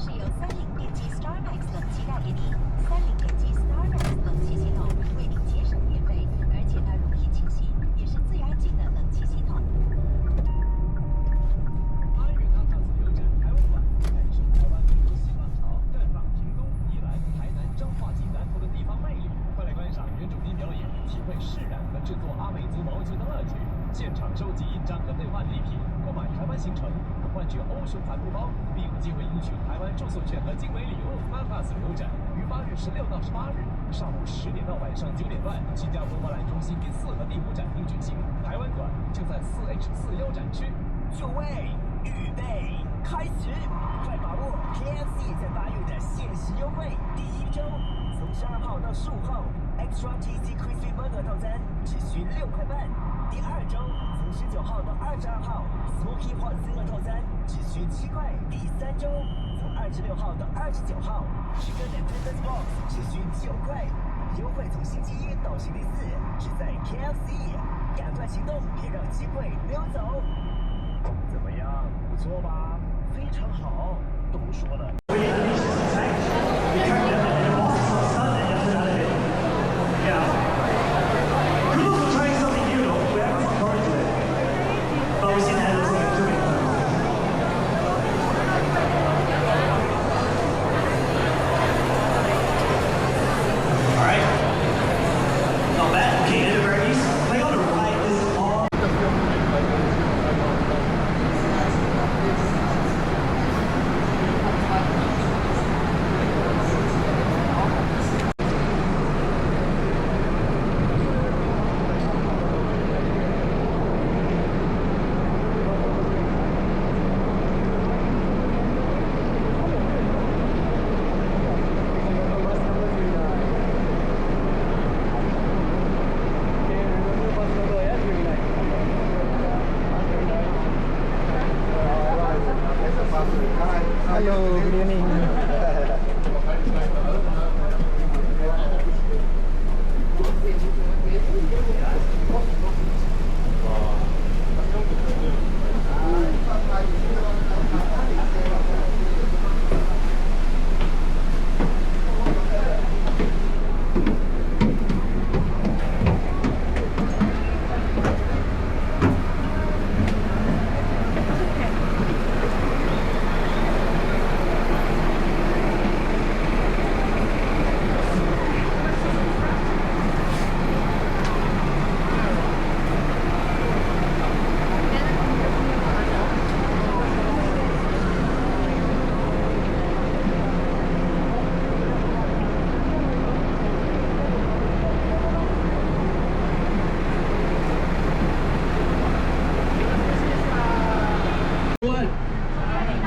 是由30电机 Starmax 冷气带给你，30电机 Starmax 冷气系统为你节省电费，而且它容易清洗，也是最安静的冷气系统。8月大 Plus 流展台湾馆，感受台湾民族新浪潮，绽放屏东、宜兰、台南、彰化及南投的地方魅力。快来观赏原主题表演，体会释染和制作阿美族毛巾的乐趣。现场收集印章和兑换礼品，购买台湾行程，换取欧熊帆布包，并有机会赢取台湾住宿券和精美礼物。8 Plus 流展于8月16到18日，上午10点到晚上9点半，新加坡博览中心第4和第5展厅举行。台湾馆就在4H4优展区。就位，预备，开始！快把握 KFC 在8月的限时优惠，第1周从12号到15号 ，Extra Cheesy Crispy Burger 套餐只需6块半；第2周从19号到22号 Smoky Hot Zinger 套餐只需7块；第3周从26号到29号 Chicken and Tenders Box 只需9块。优惠从星期1到星期4，只在 KFC， 赶快行动，别让机会溜走。怎么样？不错吧？非常好，都说了。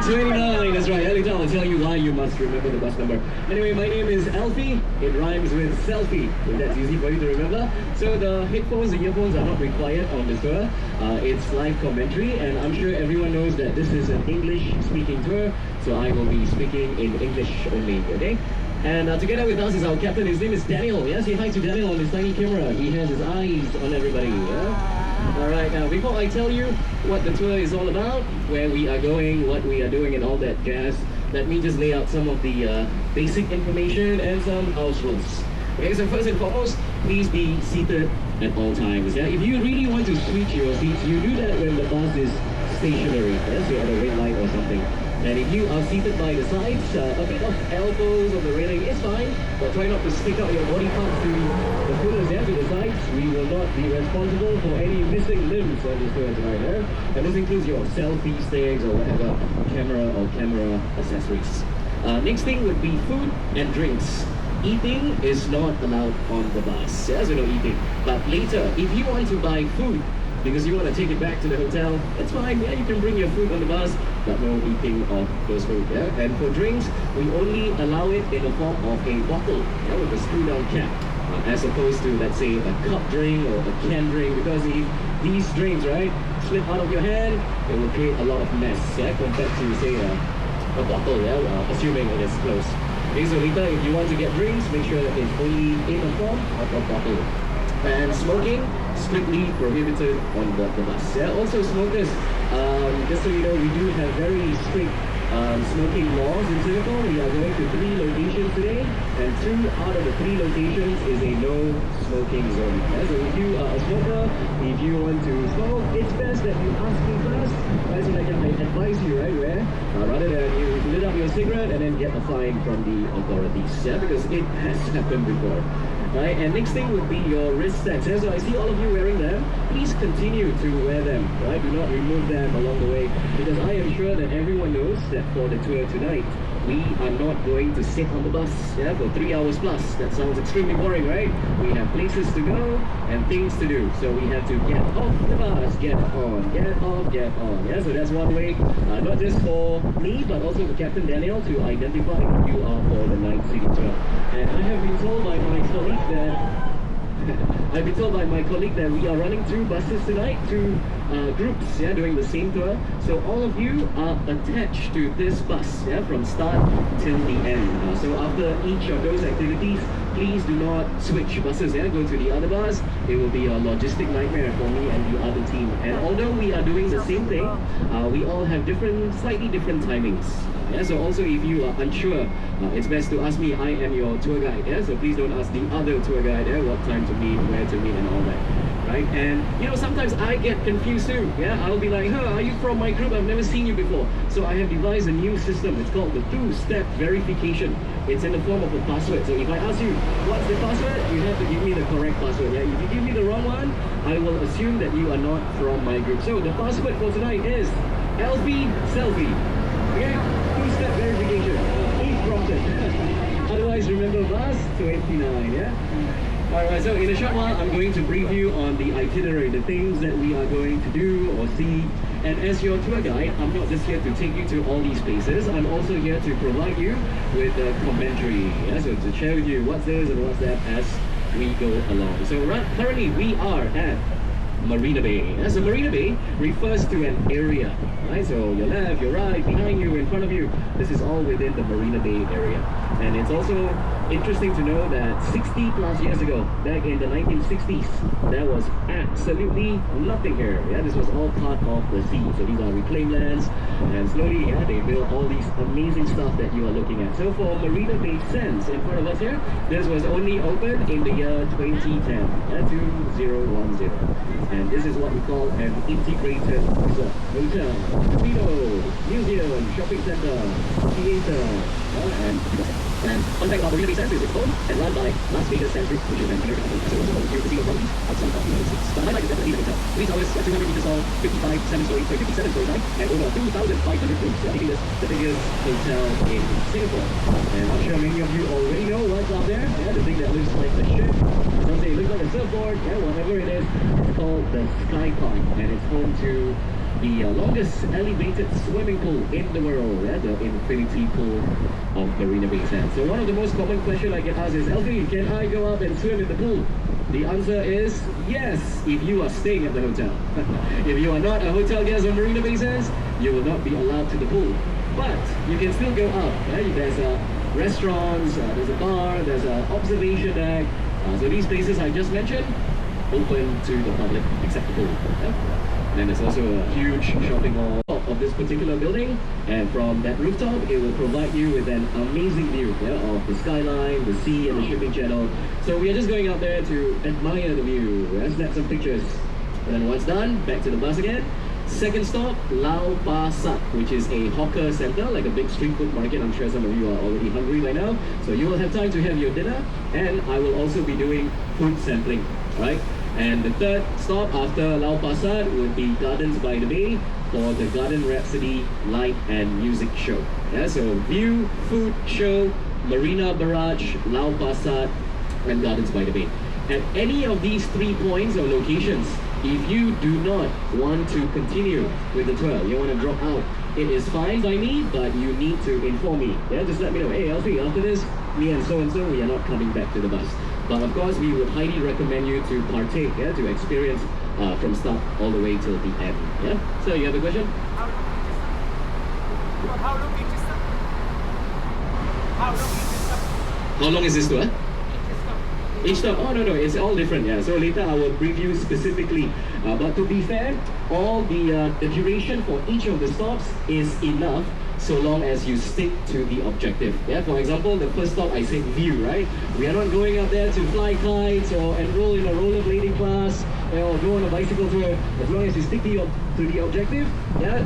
29, that's right. Every time I'll tell you why you must remember the bus number. Anyway, my name is Alfie. It rhymes with selfie, if that's easy for you to remember. So the headphones and earphones are not required on this tour. It's live commentary, and I'm sure everyone knows that this is an English-speaking tour, so I will be speaking in English only, okay? And together with us is our captain. His name is Daniel. Yeah, say hi to Daniel on his tiny camera. He has his eyes on everybody. Yeah? Alright, now before I tell you what the tour is all about, where we are going, what we are doing and all that jazz, let me just lay out some of the basic information and some house rules. Okay, so first and foremost, please be seated at all times. Yeah? If you really want to switch your seats, you do that when the bus is stationary. Yeah? So at a red light or something. And if you are seated by the sides, a bit of elbows on the railing is fine, but try not to stick out your body parts to the pillars there to the sides. We will not be responsible for any missing limbs on this tour tonight. And this includes your selfie sticks or whatever camera accessories. Next thing would be food and drinks. Eating is not allowed on the bus. Yeah, so no eating. But later, if you want to buy food, because you want to take it back to the hotel, that's fine. Yeah, you can bring your food on the bus, but no eating of those food. Yeah? And for drinks, we only allow it in the form of a bottle, yeah, with a screw-down cap, as opposed to, let's say, a cup drink or a can drink. Because if these drinks, right, slip out of your hand, it will create a lot of mess. Yeah, compared to, say, a bottle. Yeah, assuming it is closed. Okay, so later, if you want to get drinks, make sure that it's only in the form of a bottle. And smoking, strictly prohibited on board the bus. Yeah, also smokers, just so you know, we do have very strict smoking laws in Singapore. We are going to 3 locations today, and 2 out of the 3 locations is a no smoking zone. So if you are a smoker, if you want to smoke, it's best that you ask me first. Right? So like I advise you, right, where rather than you lit up your cigarette and then get a fine from the authorities, because it has happened before. Right? And next thing would be your wrist sets. So I see all of you wearing them. Please continue to wear them. Right? Do not remove them along the way, because I am sure that everyone knows that for the tour tonight, we are not going to sit on the bus for 3 hours plus. That sounds extremely boring, right? We have places to go and things to do. So we have to get off the bus, get on, get off, get on. So that's one way, not just for me, but also for Captain Daniel to identify who you are for the night city tour. And I have been told by my colleague that we are running 2 buses tonight, 2 groups doing the same tour. So all of you are attached to this bus from start till the end. So after each of those activities, please do not switch buses. Go to the other bus. It will be a logistic nightmare for me and the other team. And although we are doing the same thing, we all have slightly different timings. So also if you are unsure, it's best to ask me. I am your tour guide. So please don't ask the other tour guide what time to meet, where to meet, and all that. Right? And sometimes I get confused too. I'll be like, are you from my group? I've never seen you before. So I have devised a new system. It's called the 2-step verification. It's in the form of a password. So if I ask you, what's the password? You have to give me the correct password. If you give me the wrong one, I will assume that you are not from my group. So the password for tonight is LP Selfie. Okay? 2-step verification. Ain't prompted. Otherwise, remember bus 29, Alright, so in a short while, I'm going to brief you on the itinerary, the things that we are going to do or see. And as your tour guide, I'm not just here to take you to all these places, I'm also here to provide you with a commentary. So to share with you what's this and what's that as we go along. So currently we are at Marina Bay. So Marina Bay refers to an area, right? So your left, your right, behind you, in front of you, this is all within the Marina Bay area. And it's also interesting to know that 60 plus years ago, back in the 1960s, there was absolutely nothing here. This was all part of the sea. So these are reclaimed lands, and slowly they built all these amazing stuff that you are looking at. So for Marina Bay Sands in front of us here, this was only opened in the year 2010, 2010. And this is what we call an integrated resort. Hotel, casino, museum, shopping center, theater, and fun fact about Marina Bay Sands is it's owned and run by Las Vegas Sands Group, which is an American company. So it's here casino properties outside of the United States. But the highlight is definitely the hotel. 3 towers, 200 meters tall, 57 stories high, and over 2,500 rooms, making this the biggest hotel in Singapore. And I'm sure many of you already know what's out there. The thing that looks like a ship. Some say it looks like a surfboard. Whatever it is, it's called the Skyline, and it's home to the longest elevated swimming pool in the world, the infinity pool of Marina Bay Sands. So one of the most common questions I get asked is, Elfie, can I go up and swim in the pool? The answer is yes, if you are staying at the hotel. If you are not a hotel guest on Marina Bay Sands, you will not be allowed to the pool. But you can still go up. There's restaurants, there's a bar, there's an observation deck. So these places I just mentioned, open to the public except the pool. And there's also a huge shopping mall of this particular building, and from that rooftop it will provide you with an amazing view of the skyline, the sea, and the shipping channel. So we are just going out there to admire the view, snap some pictures, and then once done, back to the bus again. Second stop, Lau Pa Sat, which is a hawker center, like a big street food market. I'm sure some of you are already hungry by now, so you will have time to have your dinner, and I will also be doing food sampling, right? And the third stop after Lau Pa Sat would be Gardens by the Bay for the Garden Rhapsody light and music show. So view, food, show, Marina Barrage, Lau Pa Sat, and Gardens by the Bay. At any of these 3 points or locations, if you do not want to continue with the tour, you want to drop out, it is fine by me, but you need to inform me. Just let me know, hey Alfie, after this, me and so, we are not coming back to the bus. But of course, we would highly recommend you to partake, to experience from start all the way till the end. So you have a question? How long is this tour? Each stop? Oh, no, it's all different, So later I will brief you specifically. But to be fair, all the duration for each of the stops is enough so long as you stick to the objective. Yeah, for example, the first stop I said view, right? We are not going up there to fly kites or enroll in a rollerblading class or go on a bicycle tour. As long as you stick to the objective, yeah,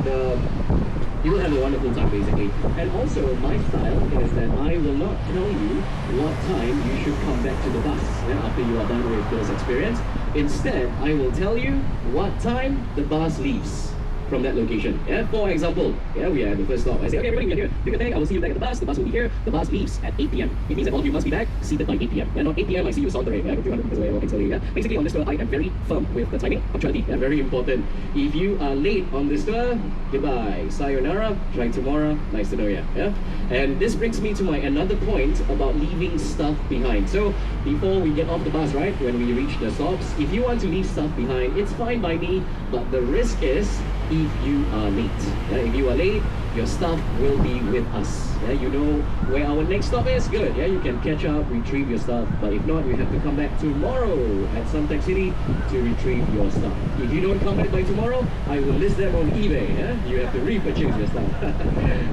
you will have a wonderful time basically. And also my style is that I will not tell you what time you should come back to the bus after you are done with those experience. Instead, I will tell you what time the bus leaves from that location. Yeah, for example, yeah, we are at the first stop. I say, okay, everybody, we are here. Do your thing. I will see you back at the bus. The bus will be here. The bus leaves at 8 p.m. It means that all of you must be back seated by 8 p.m. Yeah, not 8 p.m. I see you sauntering. Yeah, 200 meters away, walking slowly. Yeah, basically on this tour, I am very firm with the timing, punctuality. Yeah, very important. If you are late on this tour, goodbye, sayonara. Try tomorrow. Nice to know you. Yeah, and this brings me to my another point about leaving stuff behind. So before we get off the bus, right, when we reach the stops, if you want to leave stuff behind, it's fine by me. But the risk is if you are late. Yeah, if you are late, your stuff will be with us. Yeah, you know where our next stop is? Good. Yeah, you can catch up, retrieve your stuff. But if not, you have to come back tomorrow at Suntec City to retrieve your stuff. If you don't come back by tomorrow, I will list them on eBay. Yeah? You have to repurchase your stuff.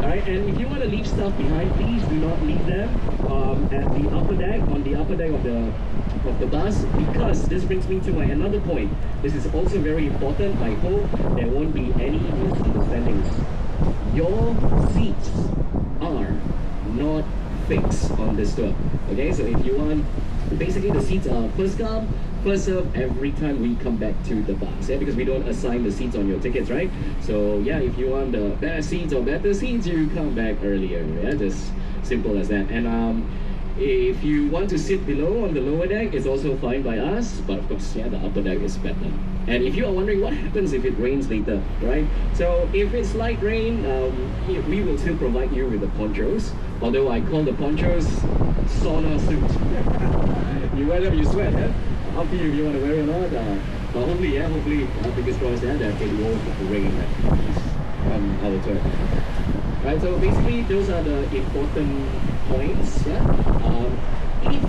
Alright, and if you want to leave stuff behind, please do not leave them at the upper deck, on the upper deck of the bus, because this brings me to my another point. This is also very important. I hope there won't be any misunderstandings. Your seats are not fixed on this tour. Okay, so if you want, basically the seats are first come, first serve every time we come back to the bus. Yeah, because we don't assign the seats on your tickets, right? So yeah, if you want the best seats or better seats, you come back earlier. Yeah, just simple as that. And if you want to sit below on the lower deck, it's also fine by us, but of course, yeah, the upper deck is better. And if you are wondering what happens if it rains later, right? So if it's light rain, we will still provide you with the ponchos, although I call the ponchos sauna suit. You wear them, you sweat, yeah? Up to you if you want to wear it or not. But hopefully, yeah, fingers crossed, yeah, that it won't rain on our tour. Right, so basically those are the important points. Yeah. If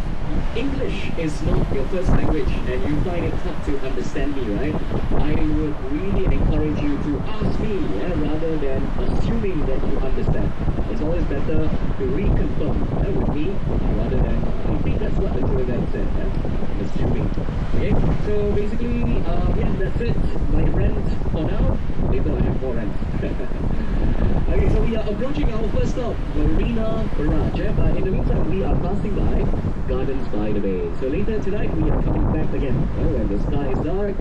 English is not your first language and you find it hard to understand me, right, I would really encourage you to ask me, yeah, rather than assuming that you understand. It's always better to reconfirm with me rather than, I think that's what the tour guide said, yeah? Assuming. Okay, so basically, yeah, that's it. My rent for now. Later I have more rent. Okay, so we are approaching our first stop, Marina Barrage, yeah? But in the meantime, we are passing by Gardens by the Bay. So later tonight, we are coming back again. When the sky is dark,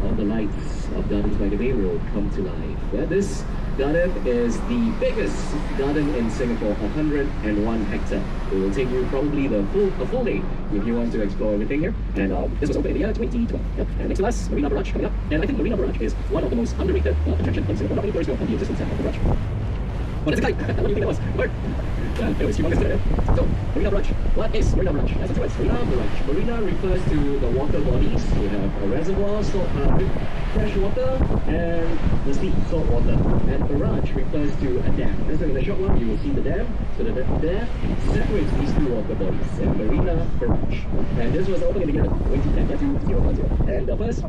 all the lights of Gardens by the Bay will come to life. Yeah, this garden is the biggest garden in Singapore, 101 hectare. It will take you probably a full day if you want to explore everything here. And this was opened in the year 2012. Yep. And next to us, Marina Barrage coming up. And I think Marina Barrage is one of the most underrated attractions in Singapore. Not many tourists know of the existence of the barrage. Oh, that's a kite! What do you think that was? Bird! Yeah, it was humongous today. So, Marina Barrage. What is Marina Barrage? That's what it's Marina Barrage. Marina refers to the water bodies. We have a reservoir, fresh water, and the sea, salt water. And barrage refers to a dam. And so in the short one, you will see the dam. So the dam separates these two water bodies. And Marina Barrage. And this was opened in the year 2010. And the first...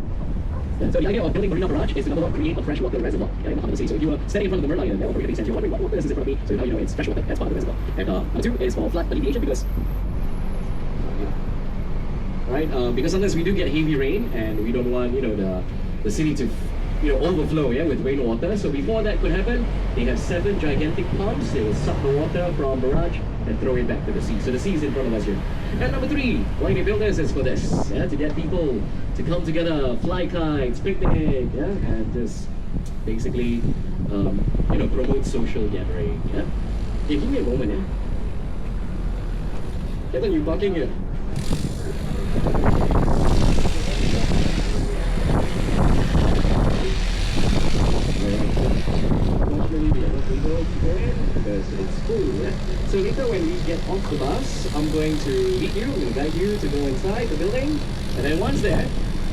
So the idea of building Marina Barrage is to, number one, create a freshwater reservoir in the heart of the sea. So if you are standing in front of the Marina Bay Sands, you're wondering what water is in front of me, so now you know it's fresh water. That's part of the reservoir. And number two is for flood alleviation because because sometimes we do get heavy rain and we don't want the city to overflow with rainwater. So before that could happen, they have 7 gigantic pumps. They will suck the water from barrage and throw it back to the sea. So the sea is in front of us here. And number 3, why they built this is for this, to get people to come together, fly kites, picnic, and just basically promote social gathering. Hey, give me a moment, Kevin, you parking here? Because it's full. So later when we get off the bus, I'm going to lead you, I'm going to guide you to go inside the building, and then once there,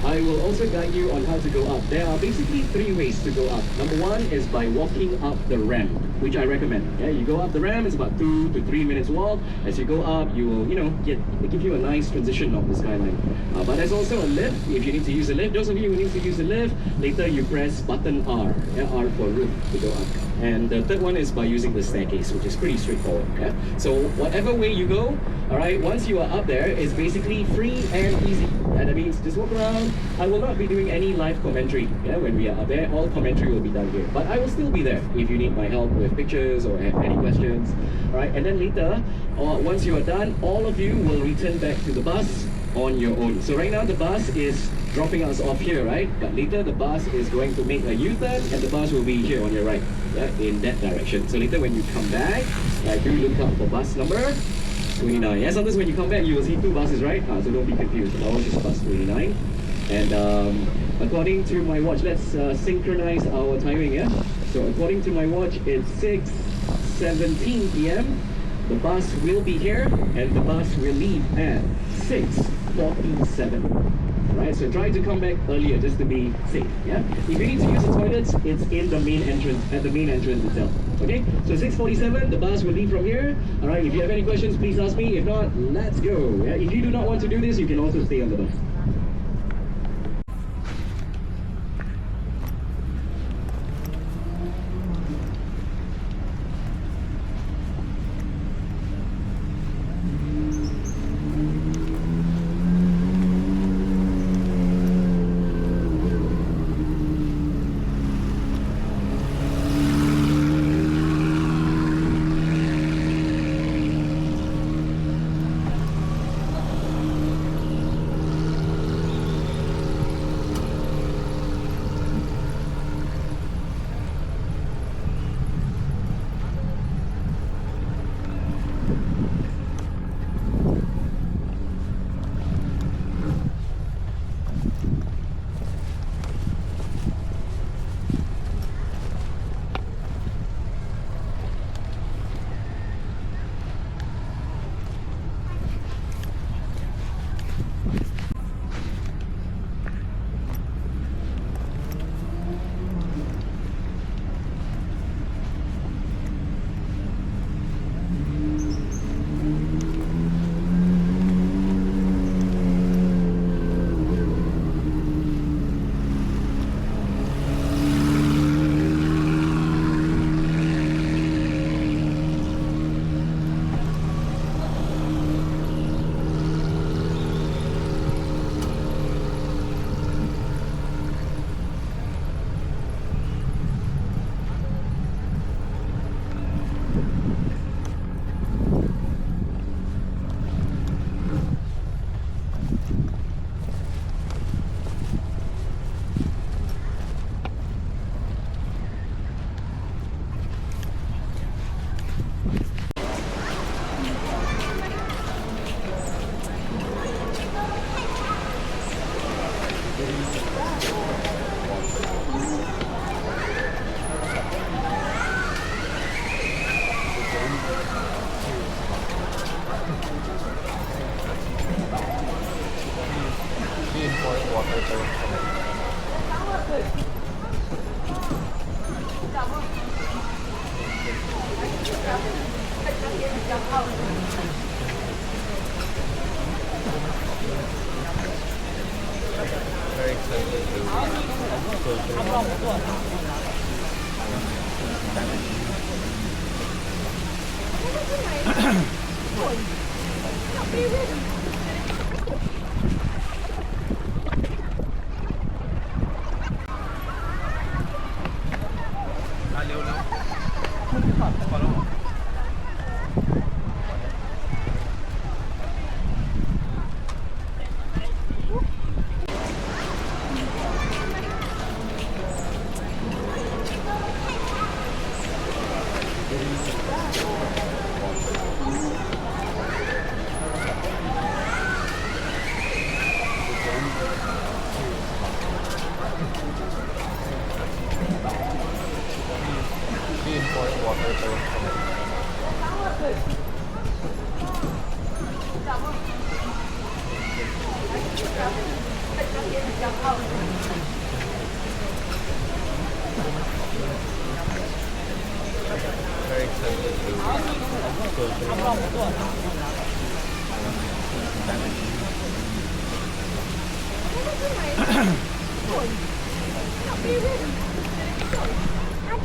I will also guide you on how to go up. There are basically 3 ways to go up. Number 1 is by walking up the ramp, which I recommend. You go up the ramp, it's about 2 to 3 minutes walk. As you go up, you will, give you a nice transition of the skyline. But there's also a lift, if you need to use a lift. Those of you who need to use a lift, later you press button R, R for roof to go up. And the third one is by using the staircase, which is pretty straightforward. Yeah? So whatever way you go, all right, once you are up there, it's basically free and easy. And that means just walk around. I will not be doing any live commentary. Yeah, when we are up there, all commentary will be done here. But I will still be there if you need my help with pictures or have any questions. All right, and then later, once you are done, all of you will return back to the bus on your own. So right now the bus is dropping us off here, right? But later the bus is going to make a U-turn and the bus will be here on your right, yeah, in that direction. So later when you come back, do look out for bus number 29. Yeah, sometimes when you come back you will see two buses, right? So don't be confused. Ours is bus 29. And according to my watch, let's synchronize our timing, yeah? So according to my watch, it's 6:17 p.m. The bus will be here and the bus will leave at 6:47. Right, so try to come back earlier just to be safe. Yeah. If you need to use the toilets, it's in the main entrance, at the main entrance itself. Okay. So 6:47, the bus will leave from here. All right. If you have any questions, please ask me. If not, let's go. Yeah? If you do not want to do this, you can also stay on the bus. เ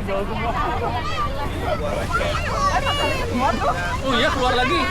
Oh iya, keluar lagi.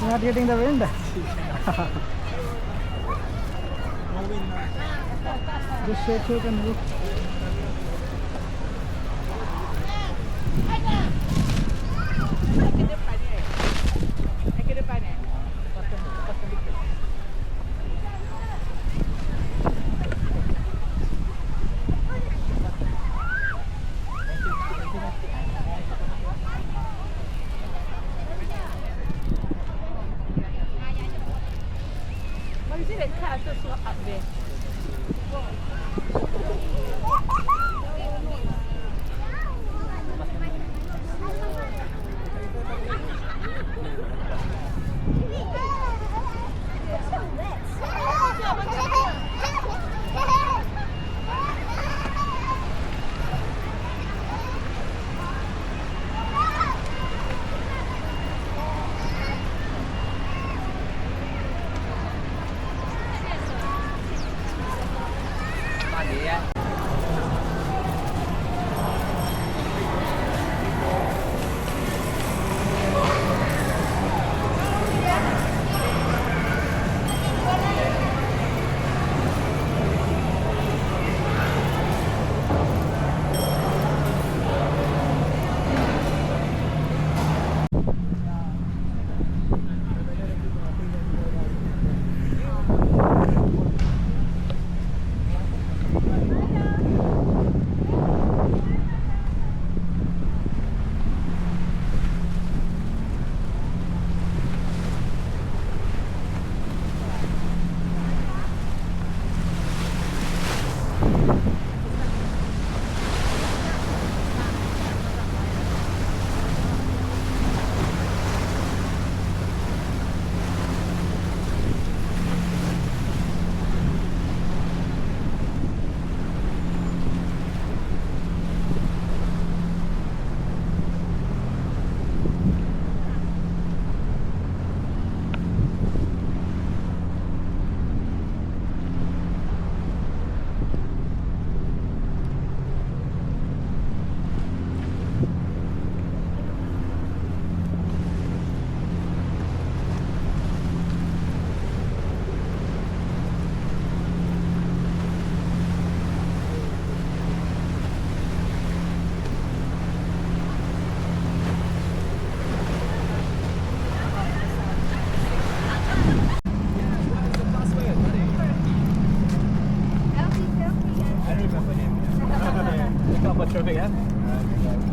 Not getting the wind. Just shake it and look.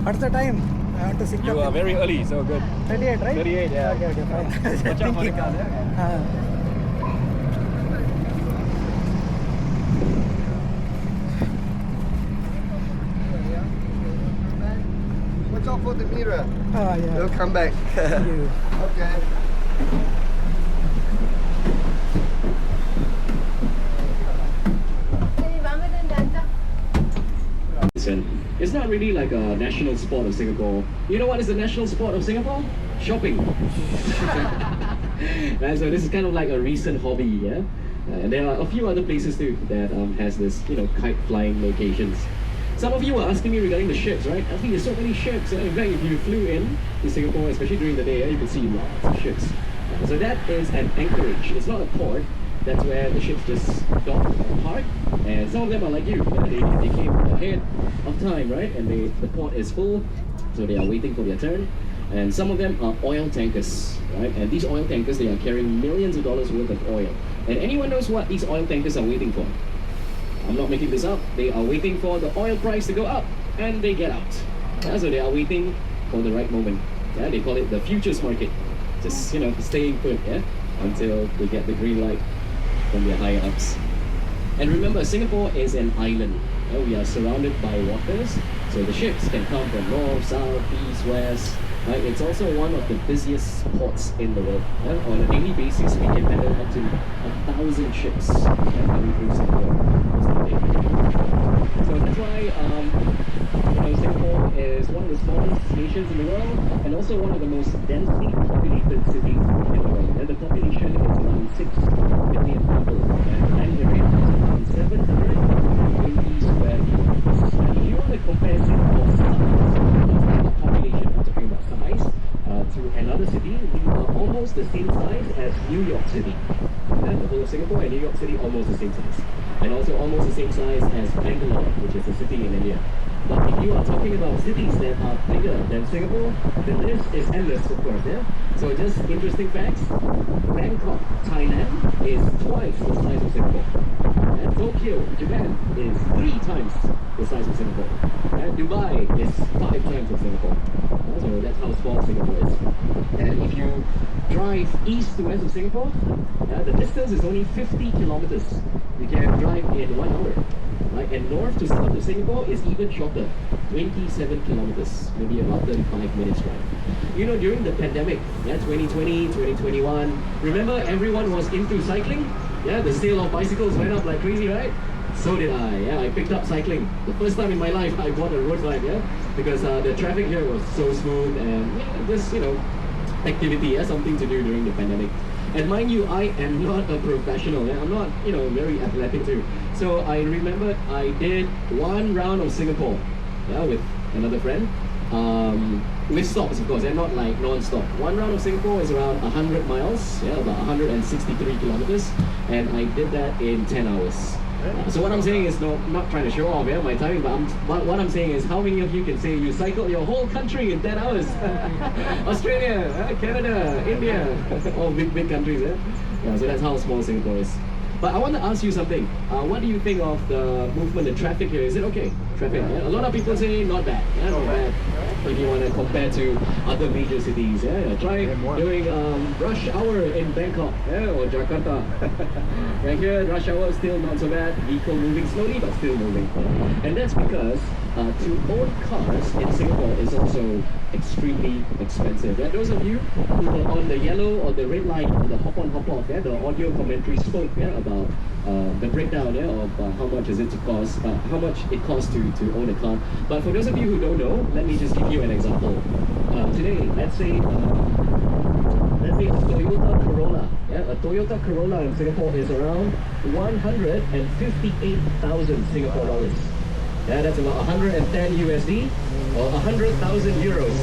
What's the time? I want to sit You are very early, so good. 38, right? 38, yeah. Okay, fine. Watch out for the car there. Watch out for the mirror. Yeah. It'll come back. Thank you. Okay. It's not really like a national sport of Singapore. You know what is the national sport of Singapore? Shopping. Right, so this is kind of like a recent hobby, yeah? And there are a few other places too that has this, kite flying locations. Some of you were asking me regarding the ships, right? I think there's so many ships. In fact, if you flew in to Singapore, especially during the day, you can see lots of ships. So that is an anchorage. It's not a port. That's where the ships just dock or park. And some of them are like you. They came ahead of time, right? And the port is full, so they are waiting for their turn. And some of them are oil tankers, right? And these oil tankers, they are carrying millions of dollars worth of oil. And anyone knows what these oil tankers are waiting for? I'm not making this up. They are waiting for the oil price to go up, and they get out. So they are waiting for the right moment. They call it the futures market. Just, staying put, until we get the green light from their higher ups. And remember, Singapore is an island. We are surrounded by waters, so the ships can come from north, south, east, west. It's also one of the busiest ports in the world. On a daily basis, we can handle up to 1,000 ships coming through Singapore. So that's why Singapore is one of the smallest nations in the world, and also one of the most densely populated cities in the world. And the population is around 6 million people, and land area is around 720 square kilometers. And if you want to compare Singapore's size, population, I'm talking about size, to another city, we are almost the same size as New York City. The whole of Singapore and New York City almost the same size. And also almost the same size as Bangalore, which is a city in India. But if you are talking about cities that are bigger than Singapore, the list is endless, of course, So just interesting facts. Bangkok, Thailand is twice the size of Singapore. And Tokyo, Japan is 3 times the size of Singapore. And Dubai is 5 times of Singapore. So that's how small Singapore is. And if you drive east to west of Singapore, the distance is only 50 kilometers. You can drive in 1 hour. Right? And north to south of Singapore is even shorter, 27 kilometers, maybe about 35 minutes drive. During the pandemic, 2020, 2021, remember everyone was into cycling? The sale of bicycles went up like crazy, right? So did I. I picked up cycling. The first time in my life I bought a road bike, because the traffic here was so smooth, and this, activity, something to do during the pandemic. And mind you, I am not a professional. I'm not, very athletic too. So I remembered I did 1 round of Singapore, with another friend. With stops, of course, not like non-stop. 1 round of Singapore is around 100 miles, about 163 kilometers, and I did that in 10 hours. So what I'm saying is, not trying to show off my timing, but what I'm saying is, how many of you can say you cycled your whole country in 10 hours? Australia, Canada, India, all big countries. So that's how small Singapore is. But I want to ask you something. What do you think of the movement, the traffic here? Is it okay? Traffic? A lot of people say not bad. Not bad. If you want to compare to other major cities, try doing rush hour in Bangkok, or Jakarta. Right here, rush hour still not so bad. Vehicle moving slowly, but still moving. And that's because to own cars in Singapore is also extremely expensive. Those of you who are on the yellow or the red line, the hop on, hop off, the audio commentary spoke about the breakdown of how much is it to cost, how much it costs to own a car. But for those of you who don't know, let me just give you an example. Today, let's say a Toyota Corolla. A Toyota Corolla in Singapore is around 158,000 Singapore dollars. That's about 110 USD or 100,000 euros.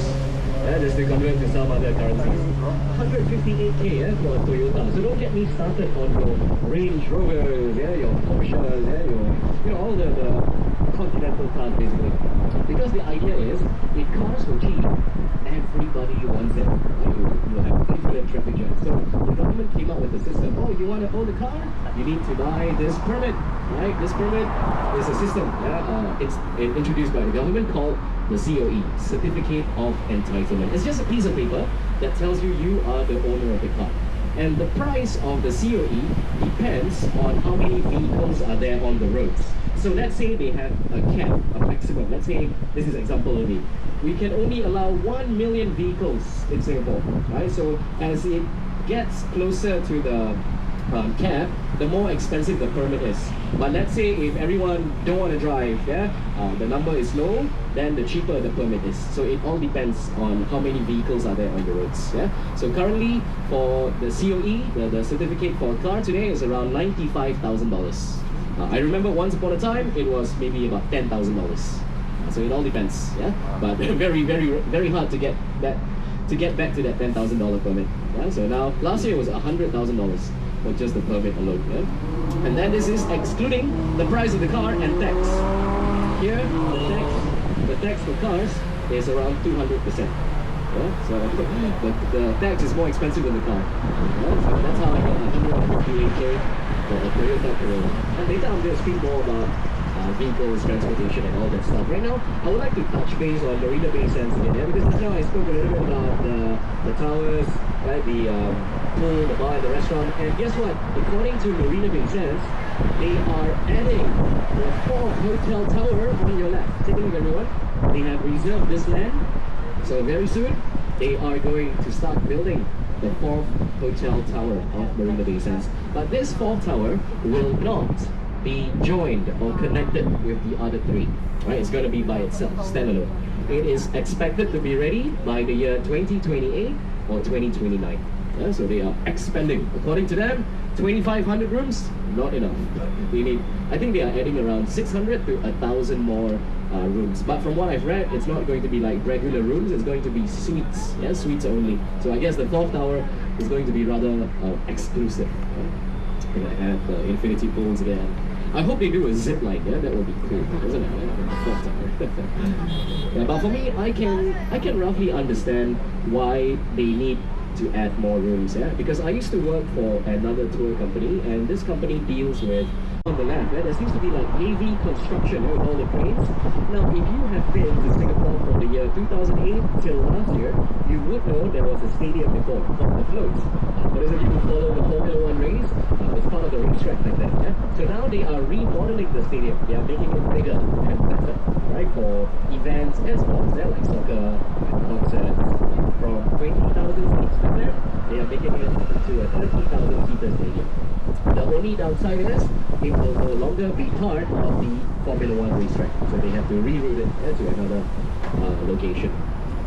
Just to convert to some other currencies. 158k for a Toyota. So don't get me started on your Range Rovers, your Porsches, your all the continental cars basically. Because the idea is, if cars were cheap, everybody wants it. You have infinite traffic jam. So the government came up with a system. Oh, you want to own a car? You need to buy this permit, right? This permit is a system. It's introduced by the government called the COE, Certificate of Entitlement. It's just a piece of paper that tells you you are the owner of the car. And the price of the COE depends on how many vehicles are there on the roads. So let's say they have a cap, a maximum. Let's say, this is example only. We can only allow 1 million vehicles in Singapore, right? So as it gets closer to the cap, the more expensive the permit is. But let's say if everyone don't want to drive, the number is low, then the cheaper the permit is. So it all depends on how many vehicles are there on the roads. So currently for the COE, the certificate for a car today is around $95,000. I remember once upon a time it was maybe about $10,000. So it all depends. But very, very, very hard to get back to that $10,000 permit. So now last year was $100,000. For just the permit alone, and then this is excluding the price of the car and tax. Here, the tax for cars is around 200%. Yeah? So the tax is more expensive than the car. Yeah? So that's how I got 158K for a Toyota Corolla. And later I'm going to speak more about vehicles, transportation and all that stuff. Right now, I would like to touch base on Marina Bay Sands again, yeah? Because just now I spoke a little bit about the towers, right? The pool, the bar, and the restaurant. And guess what? According to Marina Bay Sands, they are adding the 4th hotel tower on your left. Take a look, everyone. They have reserved this land, so very soon they are going to start building the 4th hotel tower of Marina Bay Sands. But this 4th tower will not be joined or connected with the other 3. Right? It's going to be by itself, standalone. It is expected to be ready by the year 2028 or 2029. Yeah, so they are expanding. According to them, 2,500 rooms, not enough. They need, I think they are adding around 600 to 1,000 more rooms. But from what I've read, it's not going to be like regular rooms, it's going to be suites. Yeah, suites only. So I guess the 4th tower is going to be rather exclusive. Right? They're gonna have infinity pools there. I hope they do a zip line, yeah, that would be cool, isn't it? Yeah, yeah, but for me, I can roughly understand why they need to add more rooms, yeah? Because I used to work for another tour company, and this company deals with, on the left, yeah, there seems to be like heavy construction, with all the cranes. Now, if you have been to Singapore from the year 2008 till last year, you would know there was a stadium before called the Floats. For those of you who follow the Formula 1 race, it's part of the racetrack back then, yeah? So now they are remodeling the stadium. They are making it bigger and better, right? For events and sports, yeah, like soccer, concerts. From 20,000 seats back there, they are making it into a 30,000 seater stadium. The only downside is it will no longer be part of the Formula 1 racetrack, so they have to reroute it to another location.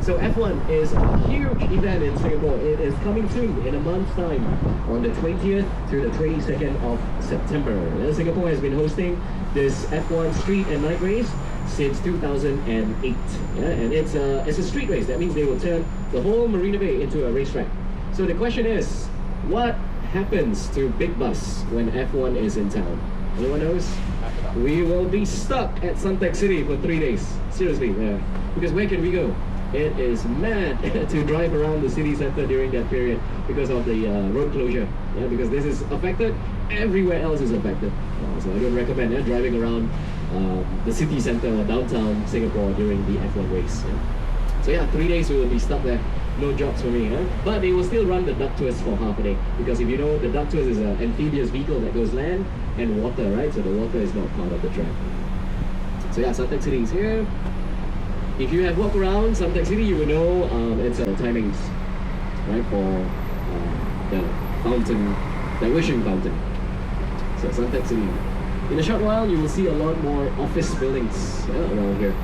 So F1 is a huge event in Singapore. It is coming soon in a month's time, on the 20th to the 22nd of September. Singapore has been hosting this F1 street and night race since 2008. Yeah? And it's a street race. That means they will turn the whole Marina Bay into a racetrack. So the question is, what happens to Big Bus when F1 is in town? Anyone knows? We will be stuck at Suntec City for 3 days. Seriously, yeah. Because where can we go? It is mad to drive around the city center during that period because of the road closure. Yeah, because this is affected, everywhere else is affected. So I don't recommend driving around the city center or downtown Singapore during the F1 race. Yeah. So yeah, 3 days we will be stuck there. No jobs for me, huh? But they will still run the duck tours for half a day, because if you know, the duck tours is an amphibious vehicle that goes land and water, right? So the water is not part of the track. So yeah, Suntec City is here. If you have walked around Suntec City, you will know it's timings, right, for the fountain, the wishing fountain. So Suntec City. In a short while, you will see a lot more office buildings around here.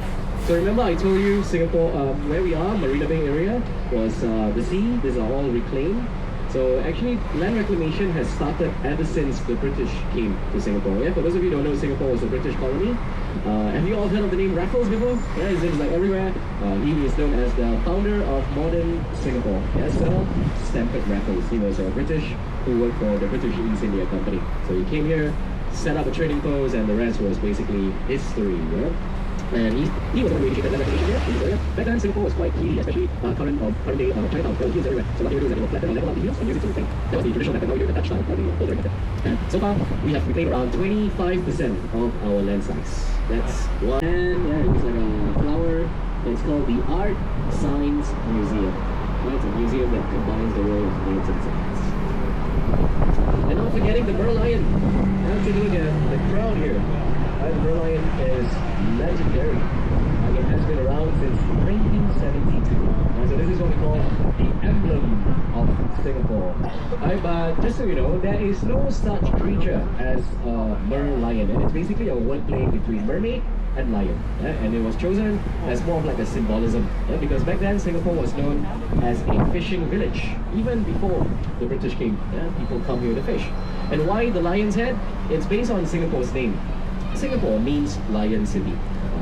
So remember I told you Singapore, where we are, Marina Bay area, was the sea. These are all reclaimed. So actually, land reclamation has started ever since the British came to Singapore. Yeah, for those of you who don't know, Singapore was a British colony. Have you all heard of the name Raffles before? Yeah, it's like everywhere. He is known as the founder of modern Singapore. Yeah, Sir Stamford Raffles. He was a British who worked for the British East India Company. So he came here, set up a trading post, and the rest was basically history. Yeah? And he was the one who initiated land reclamation here in this area. Back then, Singapore was quite hilly, especially current day Chinatown. There were hills everywhere. So what they would do is that they would flatten or level up the hills and use it to reclaim. That was the traditional method. Now we do the Dutch style or the older method. And so far, we have reclaimed around 25% of our land size. That's one. And yeah, it looks like a flower. It's called the Art Science Museum. Right? It's a museum that combines the world of arts and science. And not forgetting the Merlion. Now take a look at the crowd here. The Merlion is legendary. It has been around since 1972. So this is what we call the emblem of Singapore. But just so you know, there is no such creature as a merlion. And it's basically a wordplay between mermaid and lion. And it was chosen as more of like a symbolism. Because back then, Singapore was known as a fishing village. Even before the British came, people come here to fish. And why the lion's head? It's based on Singapore's name. Singapore means Lion City.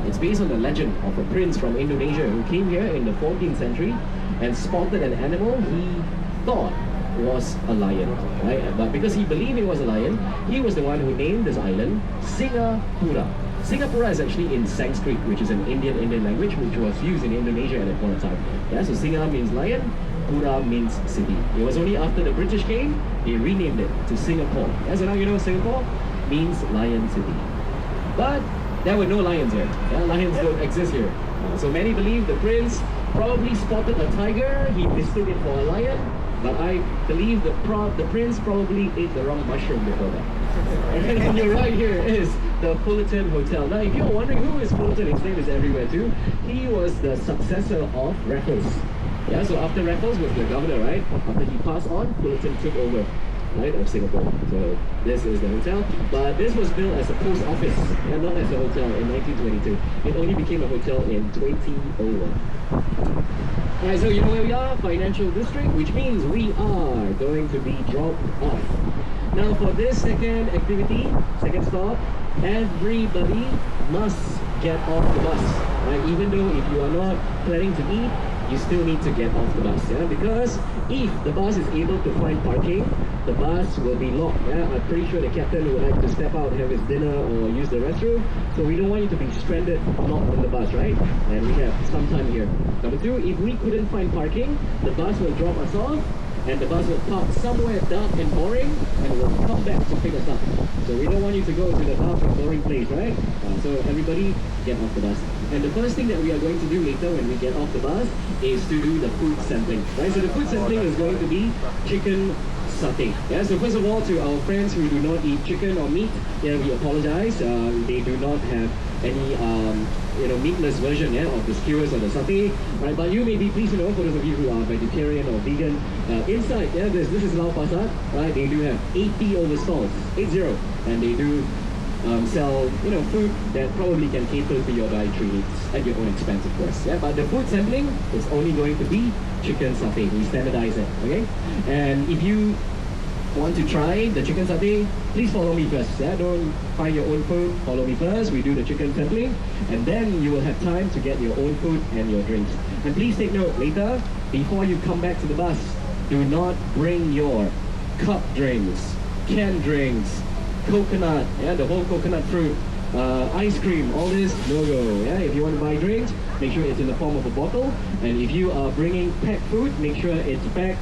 It's based on the legend of a prince from Indonesia who came here in the 14th century and spotted an animal he thought was a lion, right? But because he believed it was a lion, he was the one who named this island Singapura, Singapura is actually in Sanskrit, which is an Indian language, which was used in Indonesia at that point of time. Yeah, so Singa means lion, Pura means city. It was only after the British came, they renamed it to Singapore. Yeah, so now you know Singapore means lion city. But there were no lions here. Yeah, lions don't exist here. So many believe the prince probably spotted a tiger, he mistook it for a lion, but I believe the prince probably ate the wrong mushroom before that. And on your right here is the Fullerton Hotel. Now, if you're wondering who is Fullerton, his name is everywhere too. He was the successor of Raffles. Yeah, so after Raffles was the governor, right? After he passed on, Fullerton took over, right, of Singapore. So this is the hotel. But this was built as a post office, and not as a hotel in 1922. It only became a hotel in 2001. Alright, so you know where we are? Financial District, which means we are going to be dropped off. Now for this second activity, second stop, everybody must get off the bus. Right? Even though if you are not planning to eat, you still need to get off the bus. Yeah? Because if the bus is able to find parking, the bus will be locked. Yeah? I'm pretty sure the captain would like to step out, have his dinner or use the restroom. So we don't want you to be stranded, locked on the bus, right? And we have some time here. Number two, if we couldn't find parking, the bus will drop us off and the bus will park somewhere dark and boring and will come back to pick us up. So we don't want you to go to the dark and boring place, right? So everybody get off the bus. And the first thing that we are going to do later when we get off the bus is to do the food sampling, right? So the food sampling is going to be chicken satay. Yeah, so first of all, to our friends who do not eat chicken or meat, yeah, we apologize. They do not have any meatless version, yeah, of the skewers or the satay, right? But you may be pleased to know, for those of you who are vegetarian or vegan, inside, yeah, this is Lau Pasar, right? They do have 80 over stalls, 80, and they do sell, food that probably can cater to your dietary needs at your own expense, of course. Yeah, but the food sampling is only going to be chicken satay. We standardize it, okay? And if you want to try the chicken satay, please follow me first. Yeah, don't find your own food. Follow me first. We do the chicken sampling, and then you will have time to get your own food and your drinks. And please take note later, before you come back to the bus, do not bring your cup drinks, canned drinks, coconut, yeah, the whole coconut fruit, ice cream, all this, no go. Yeah, if you want to buy drinks, make sure it's in the form of a bottle. And if you are bringing packed food, make sure it's packed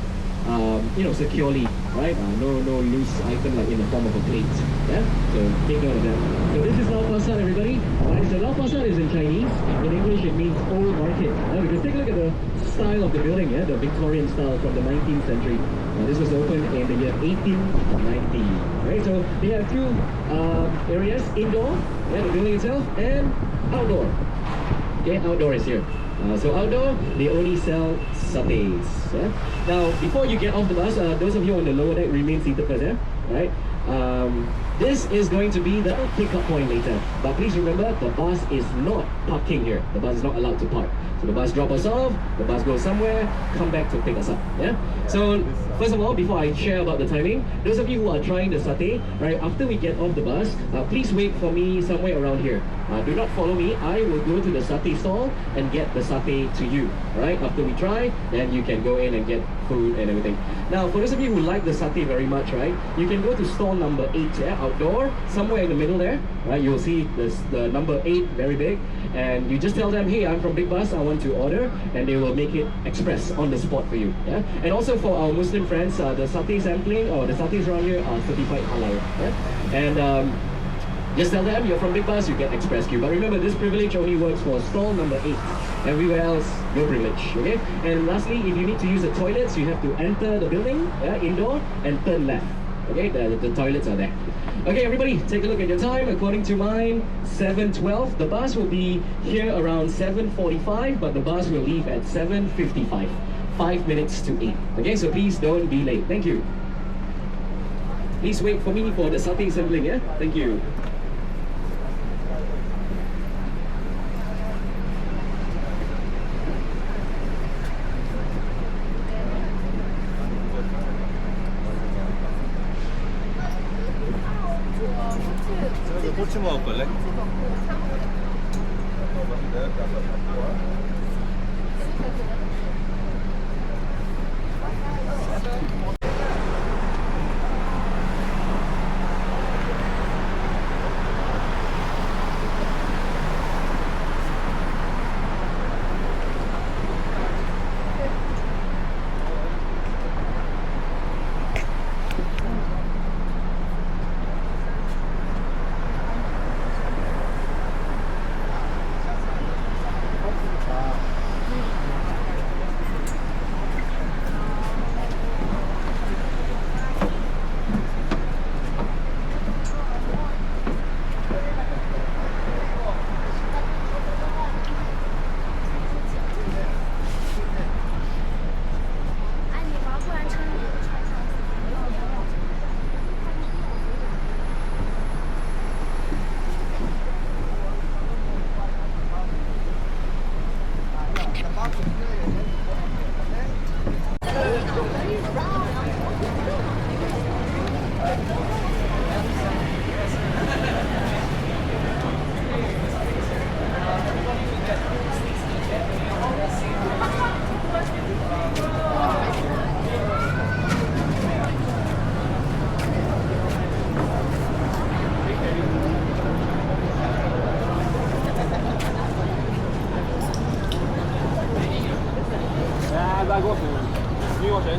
securely, right? No loose item like in the form of a plate. Yeah, so take note of that. So this is Lau Pasar, everybody. Right, so Lau Pasar is in Chinese. In English, it means old market. Because take a look at the style of the building, yeah, the Victorian style from the 19th century. This was opened in the year 1890. Right, so they have two areas: indoor, yeah, the building itself, and outdoor. Okay, outdoor is here. So outdoor, they only sell satays. Yeah? Now, before you get off the bus, those of you on the lower deck remain seated first, yeah? Right? This is going to be the pickup point later. But please remember, the bus is not parking here. The bus is not allowed to park. So the bus drops us off, the bus goes somewhere, come back to pick us up. Yeah? So first of all, before I share about the timing, those of you who are trying the satay, right, after we get off the bus, please wait for me somewhere around here. Do not follow me. I will go to the satay stall and get the satay to you. Right? After we try, then you can go in and get food and everything. Now, for those of you who like the satay very much, right, you can go to stall number 8, yeah, outdoor, somewhere in the middle there, right? You'll see the number 8 very big, and you just tell them, hey, I'm from Big Bus, I want to order, and they will make it express on the spot for you. Yeah? And also for our Muslim friends, the satay sampling or the satays around here are certified halal. Yeah? And just tell them you're from Big Bus, you get express queue. But remember, this privilege only works for stall number 8. Everywhere else, no privilege. Okay? And lastly, if you need to use the toilets, you have to enter the building, yeah, indoor, and turn left. Okay? The toilets are there. Okay, everybody, take a look at your time. According to mine, 7:12. The bus will be here around 7:45, but the bus will leave at 7:55. 5 minutes to 8. Okay, so please don't be late. Thank you. Please wait for me for the satay sampling, yeah? Thank you. 꼬치 먹을 걸래? 大过程，女过程。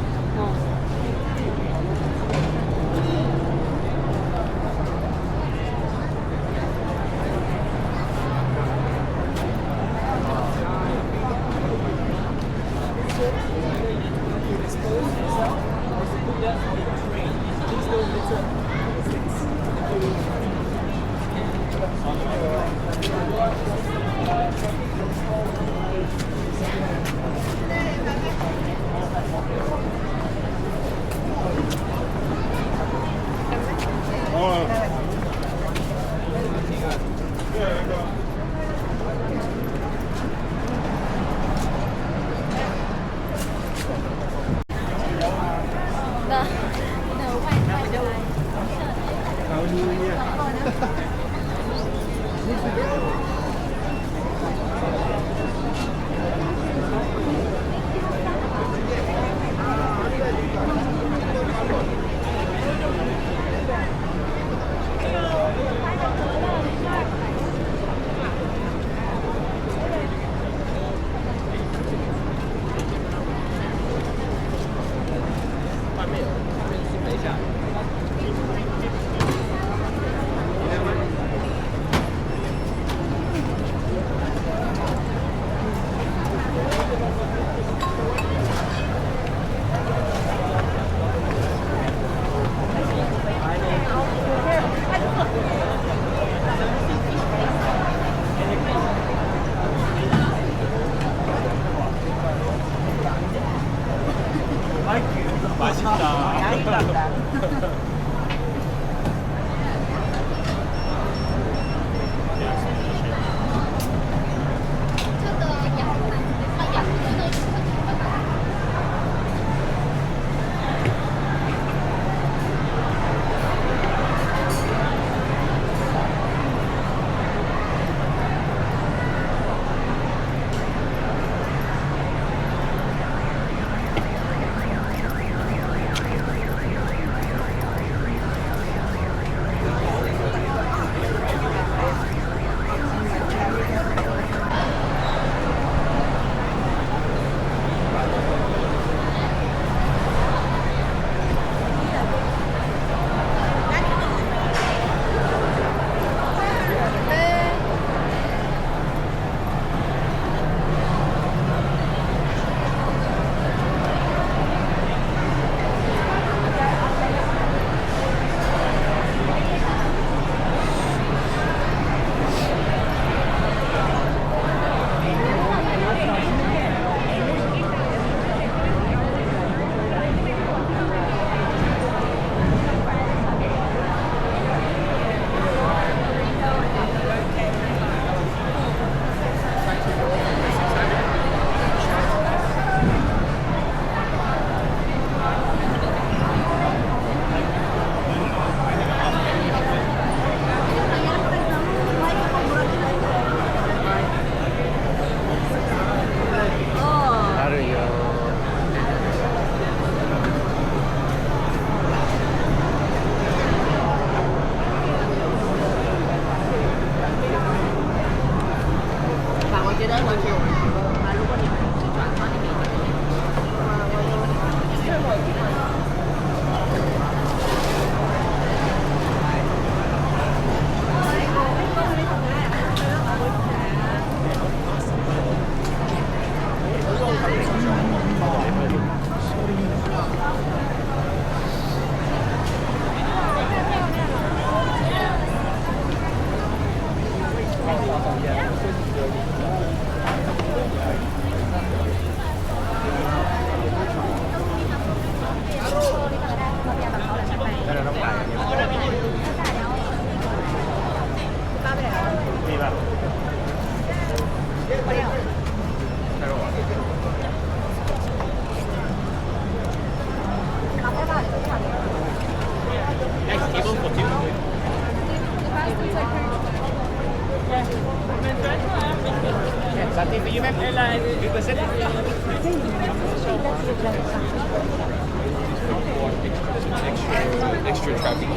Extra traffic.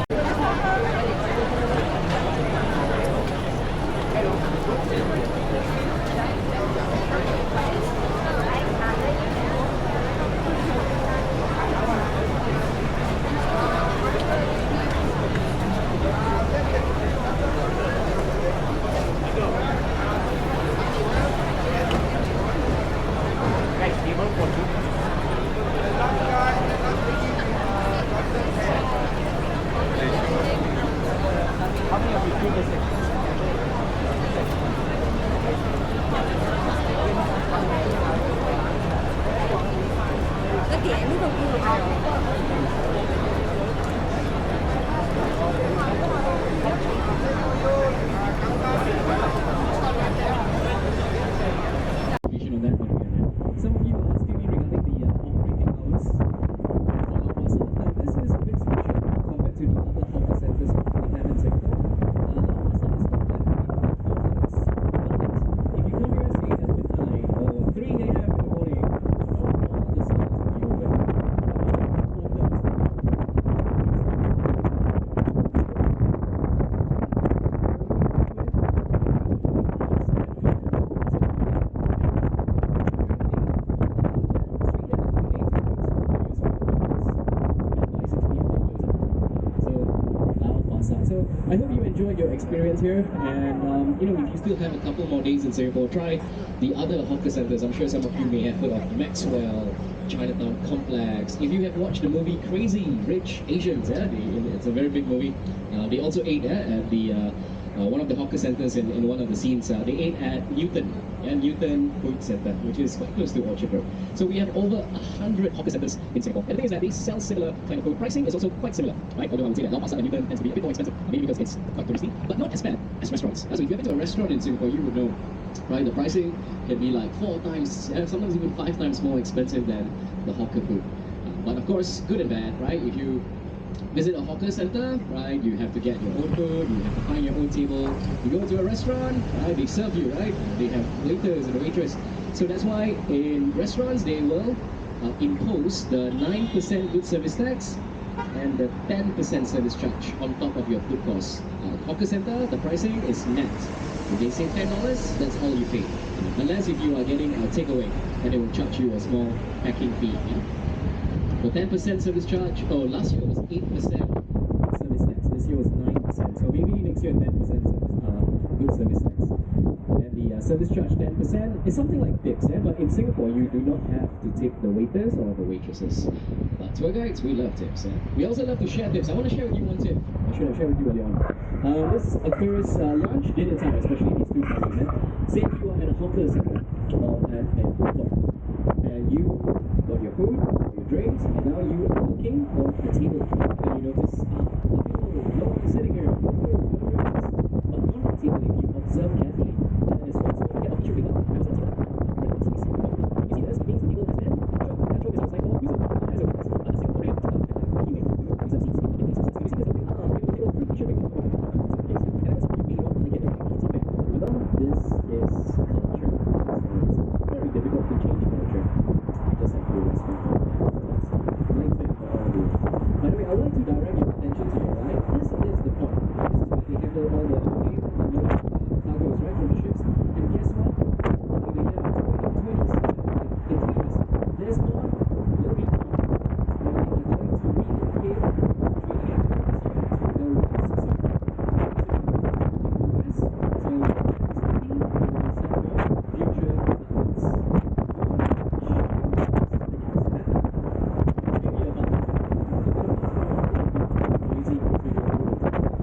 On that one again. Some of you are asking me regarding the operating hours for Lau Pa Sat. Now, this is a bit special compared to the other hawker centers we have in Singapore. Lau Pa Sat is open 24 hours, but if you come here, say at midnight or 3 a.m. in the morning, not all the stalls will be open. But we do offer Mr. Lau So I hope you enjoyed your experience here, and if you still have a couple more days in Singapore, try the other hawker centers. I'm sure some of you may have heard of Maxwell, Chinatown Complex. If you have watched the movie Crazy Rich Asians, it's a very big movie. They also ate at the one of the hawker centers in one of the scenes. They ate at Newton Food Center, which is quite close to Orchard Road. So we have over 100 hawker centers in Singapore. And the thing is that they sell similar kind of food. Pricing is also quite similar, right? Although I would say that Lau Pa Sat and Newton tends to be a bit more expensive, maybe because it's quite touristy, but not as bad as restaurants. So if you've been to a restaurant in Singapore, you would know, right? The pricing can be like 4 times, sometimes even 5 times more expensive than the hawker food. But of course, good and bad, right? If you visit a hawker center, right, you have to get your own food, you have to find your own table. You go to a restaurant, right, they serve you, right? They have waiters and a waitress. So that's why in restaurants they will impose the 9% good service tax and the 10% service charge on top of your food costs. Hawker center, the pricing is net. If they say $10, that's all you pay. Unless if you are getting a takeaway, then they will charge you a small packing fee. The 10% service charge, last year was 8% good service tax. This year was 9%. So maybe next year 10% good service tax. And the service charge 10% is something like tips, but in Singapore you do not have to tip the waiters or the waitresses. But tour guides, we love tips. We also love to share tips. I want to share with you one tip. I should have shared with you earlier on. This occurs lunch, dinner time, especially these two timings. Say if you are at a hawker center or at a food court, and you got your food, your drinks, and now you are looking for a table. Then you notice, a table, no one is sitting here, no food, no drinks. But on that table, if you observe carefully, there is one small packet of chewing gum. Now, it's not red boxes. If you see this, it means the table has been choked. That choke is outside for using as a witness. The Singaporean quirky way to reserve seats in places. If you see this, okay, people table fruit, you should bring them. It's not the case. And of course, you may not like it, right? Stop it. But remember, this is culture. And it's very difficult to change culture. You just have to respect it. That's my tip for all of you. By the way, I would like to direct your attention to your right. This is the port. This is where they handle all the loading, unload cargoes, right, from the ships. And guess what? In the year 2020, in 2 years, this port will be gone. And they are going to relocate trading activities here to the west of Singapore. So if you are looking to the west, so that is Peti, it will be signboard future developments for shopping malls, I guess. That's maybe a helpful tip. So for the past few months, a lot of people have gone crazy with video tours and talking about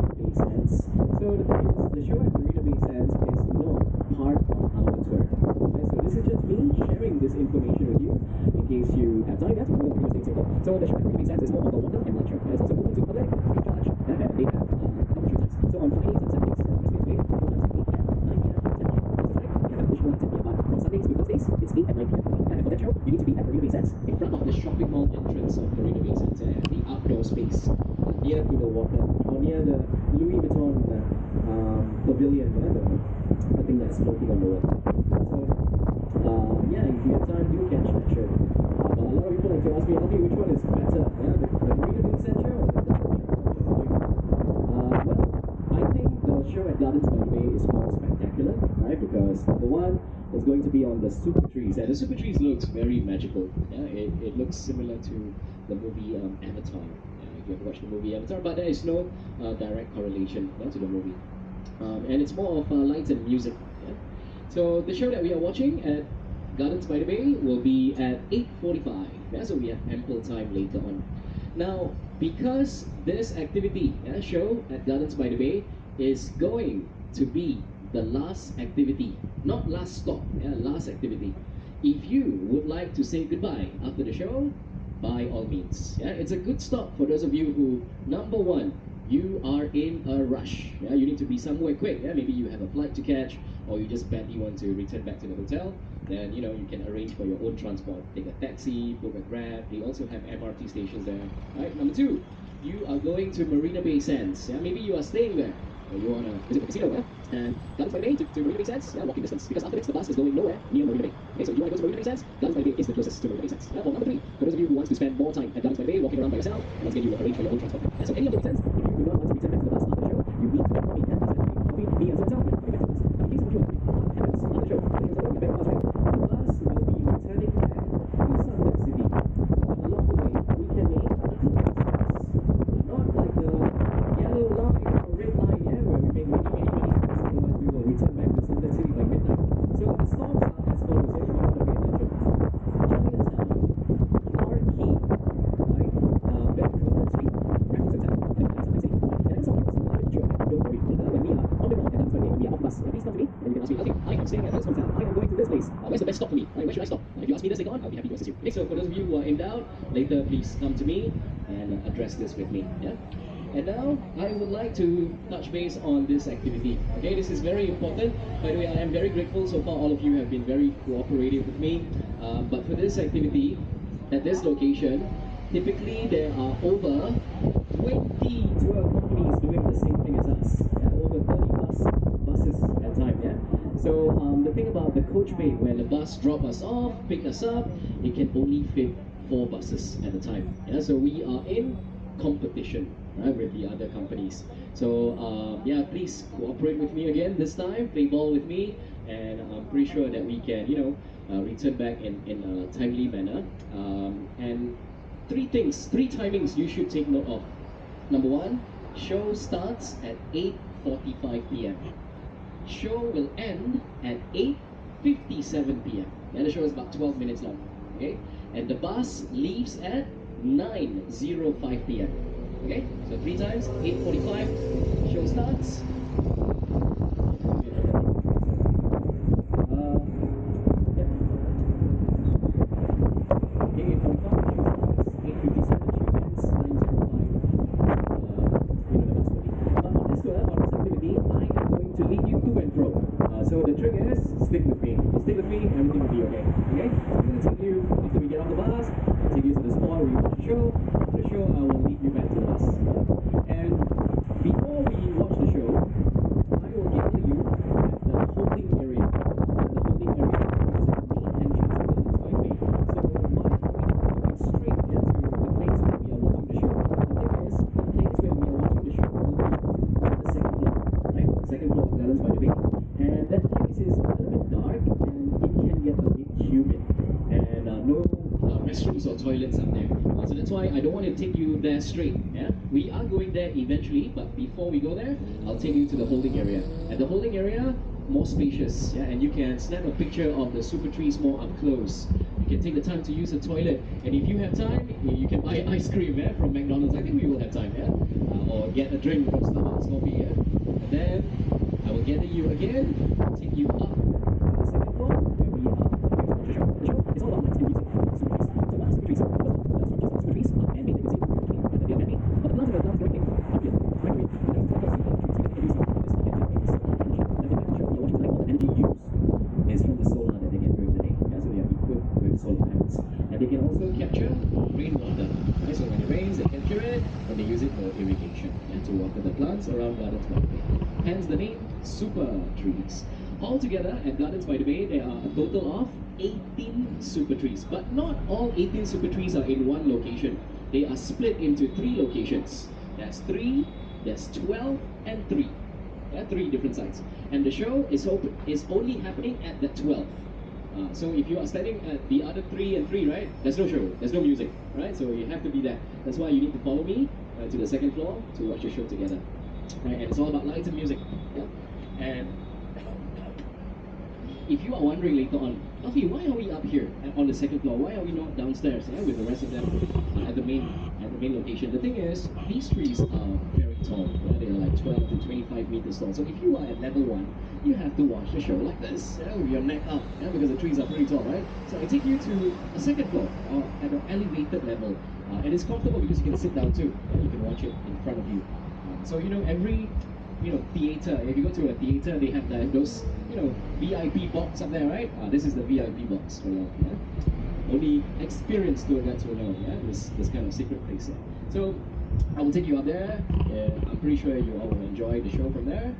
the developments. So the thing is, the show at Marina Bay Sands is not part of our tour. Right? So this is just me sharing this information with you in case you have time to go and stay in Singapore. So the show at Marina Bay Sands is more of a water and light show. It's also open to the public, free of charge, and they have different show times. So on Fridays and Saturdays, let's say today, show times 8 p.m., 9 p.m., 10 p.m. Thursday night, we have an additional 10 p.m. But from Sundays to Thursdays, it's 8 and 9 p.m. And for that show, you need to be at Marina Bay Sands, in front of the shopping mall entrance of Marina Bay Sands, the outdoor space, near to the water, or near the Louis Vuitton pavilion, the thing that's floating on the water. So, if you have time, do catch that show. But a lot of people like to ask me, Alfie, which one is better? The Marina Bay Sands show or the Garden show? What do you think? Well, I think the show at Gardens by the Bay is more spectacular, right? Because number one, it's going to be on the super trees, and the super trees looks very magical. It looks similar to the movie Avatar. If you have watched the movie Avatar, but there is no direct correlation to the movie. and it's more of lights and music. Yeah? So the show that we are watching at Gardens by the Bay will be at 8:45. Yeah, so we have ample time later on. Now, because this activity show at Gardens by the Bay is going to be the last activity, not last stop, last activity. If you would like to say goodbye after the show, by all means. Yeah, it's a good stop for those of you who, number one, you are in a rush. Yeah, you need to be somewhere quick. Yeah, maybe you have a flight to catch, or you just badly want to return back to the hotel. Then you can arrange for your own transport. Take a taxi, book a Grab. They also have MRT stations there. Right. Number two, you are going to Marina Bay Sands. Yeah, maybe you are staying there, or you want to visit the casino. Yeah, and Gardens by the Bay to Marina Bay Sands. Yeah, walking distance, because after this the bus is going nowhere near Marina Bay. Okay, so if you want to go to Marina Bay Sands, Gardens by the Bay is the closest to Marina Bay Sands. Yeah, or number three, for those of you who want to spend more time at Gardens by the Bay, walking around by yourself, once again you will arrange for your own transport. Yeah, so any of the reasons, if you do not want to return back to the bus after the show, you need to inform me. Yeah, me and so and so, coming back to the bus. Now, in case of the show, what happens after the show? The show's over, you better fast, right? The bus will be returning back to Suntec City. But along the way, we can make a couple of stops. Not like the yellow line or red line, yeah, where we make many stops, otherwise we will return back to Suntec City by midnight. So the stops are as follows, yeah, if you want to pay attention. Chinatown, Clark Quay, right? Bencoolen Street, Raffles Hotel, and then Suntec City. Right? And I know some people are a little bit unsure. Don't worry. Later, when we are on the ground at Gardens by the Bay, when we are off the bus, please come to me and you can ask me, okay, I am staying at this hotel. I am going to this place. Where's the best stop for me? Right? Where should I stop? If you ask me this later on, I'll be happy to assist you. Okay, so for those of you who are in doubt, later please come to me and address this with me. Yeah. And now I would like to touch base on this activity. Okay, this is very important. By the way, I am very grateful so far. All of you have been very cooperative with me. But for this activity, at this location, typically there are over 20 tour companies doing the same thing as us. Yeah, over 30 buses at a time. Yeah. So the thing about the coach bay, when the bus drop us off, pick us up, it can only fit 4 buses at a time. Yeah. So we are in competition, right, with the other companies. So yeah, please cooperate with me again this time. Play ball with me, and I'm pretty sure that we can, return back in a timely manner. And three timings you should take note of. Number one, show starts at 8:45 p.m. Show will end at 8:57 p.m. Yeah, the show is about 12 minutes long. Okay, and the bus leaves at 9:05 p.m. Okay, so 3 times, 8:45, show starts. Yep. Okay, 8:45, show starts. 8:57, show ends. 9:05, the bus will leave. But on this tour, on this activity, I am going to lead you to and fro. So the trick is, stick with me. You stick with me, everything will be okay. Okay? I'm going to take you, after we get off the bus, I'll take you to the spot where you watch the show. After the show, I will lead you back to the bus. Yeah? And before we watch the show, I will gather you at the holding area. Yeah, the holding area, which is at the main entrance of Gardens by the Bay. So why are we not going straight to the place where we are watching the show? The thing is, the place where we are watching the show will be on the second floor, right? On the second floor of Gardens by the Bay. And that place is a little bit dark and it can get a bit humid. And no restrooms or toilets up there. So that's why I don't want to take you there straight. Yeah, we are going there eventually, but before we go there, I'll take you to the holding area. At the holding area, more spacious. Yeah, and you can snap a picture of the super trees more up close. You can take the time to use the toilet, and if you have time, you can buy ice cream from McDonald's. I think we will have time, or get a drink from Starbucks coffee. And then I will gather you again, take you up to the second floor where we are going to watch the show. The show is all about lights and music. Super trees. So what are super trees? First of all, the structures of super trees are man-made. You can see very clearly that they are man-made. But the plants in the ground growing are real. Right, real. And that is because the trees, because every seed on this plant generates solar energy. That's why in the show we are watching tonight, all the energy used is from the solar that they get during the day. Yeah, so they are equipped with solar panels. And they can also capture rainwater. Okay, so when it rains, they capture it and they use it for irrigation and to water the plants around Gardens by the Bay. Hence the name Super Trees. Altogether at Gardens by the Bay, there are a total of 18 super trees. But not all 18 super trees are in one location. They are split into 3 locations. That's 3, there's 12, and 3. Yeah, 3 different sites. And the show is only happening at the 12th. So if you are standing at the other 3 and 3, right, there's no show, there's no music, right? So you have to be there. That's why you need to follow me to the second floor to watch the show together. right? And it's all about lights and music. Yeah? And if you are wondering later on, okay, why are we up here on the second floor? Why are we not downstairs, yeah, with the rest of them at the main location? The thing is, these trees are very tall. Yeah? They are like 12 to 25 meters tall. So if you are at level 1, you have to watch the show like this, yeah, with your neck up, yeah, because the trees are pretty tall, right? So I take you to a second floor, at an elevated level, and it's comfortable because you can sit down too. Yeah? You can watch it in front of you. So every theater. If you go to a theater, they have those VIP box up there, right? This is the VIP box for you. Yeah? Only experienced tour guides will know. Yeah, this kind of secret place. Yeah? So I will take you up there. I'm pretty sure you all will enjoy the show from there.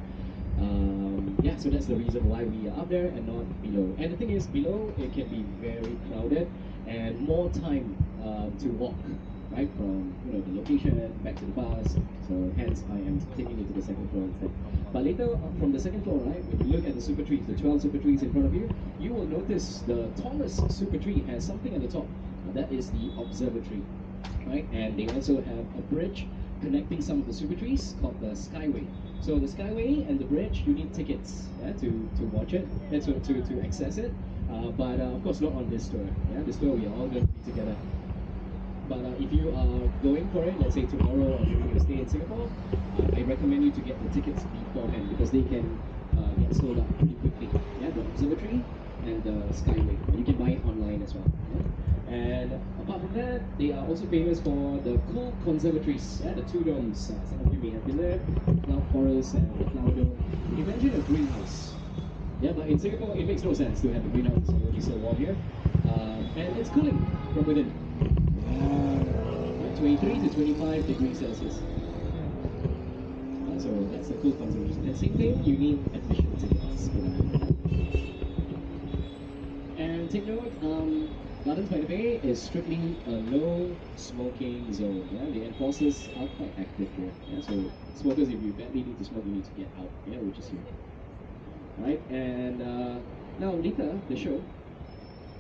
Yeah, so that's the reason why we are up there and not below. And the thing is, below it can be very crowded and more time to walk, right, from the location back to the bus. So hence I am taking you to the second floor instead. But later from the second floor, right, when you look at the super trees, the 12 super trees in front of you, you will notice the tallest super tree has something at the top. That is the observatory, right? And they also have a bridge connecting some of the super trees called the Skyway. So the Skyway and the bridge, you need tickets, yeah, to watch it, to access it. But of course not on this tour. Yeah, this tour we are all going to be together. But if you are going for it, let's say tomorrow or during your stay in Singapore, I recommend you to get the tickets beforehand because they can get sold out pretty quickly. Yeah, the observatory and the Skyway. You can buy it online as well. Yeah? And apart from that, they are also famous for the cool conservatories. Yeah, the two domes. Some of you may have been there. Cloud Forest and the Flower Dome. Imagine a greenhouse. Yeah, but in Singapore, it makes no sense to have a greenhouse. It will be so warm here. And it's cooling from within. 23 to 25 degrees Celsius. So that's the cool conservation. And same thing, you need admission tickets for that. And take note, Gardens by the Bay is strictly a no smoking zone. Yeah, the enforcers are quite active here. Yeah, so smokers, if you badly need to smoke, you need to get out. Yeah, which is here. Right, and now later the show.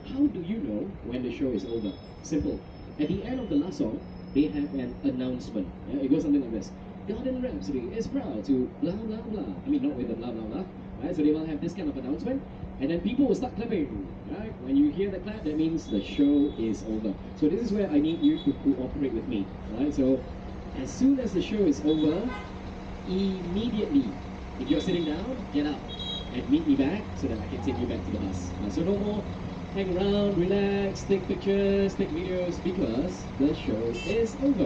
How do you know when the show is over? Simple. At the end of the last song, they have an announcement. Yeah, it goes something like this. Garden Rhapsody is proud to blah blah blah. I mean, not with the blah blah blah. Right? So they will have this kind of announcement, and then people will start clapping. Right? When you hear the clap, that means the show is over. So this is where I need you to cooperate with me. Right? So as soon as the show is over, immediately, if you're sitting down, get up and meet me back so that I can take you back to the bus. So no more hang around, relax, take pictures, take videos, because the show is over.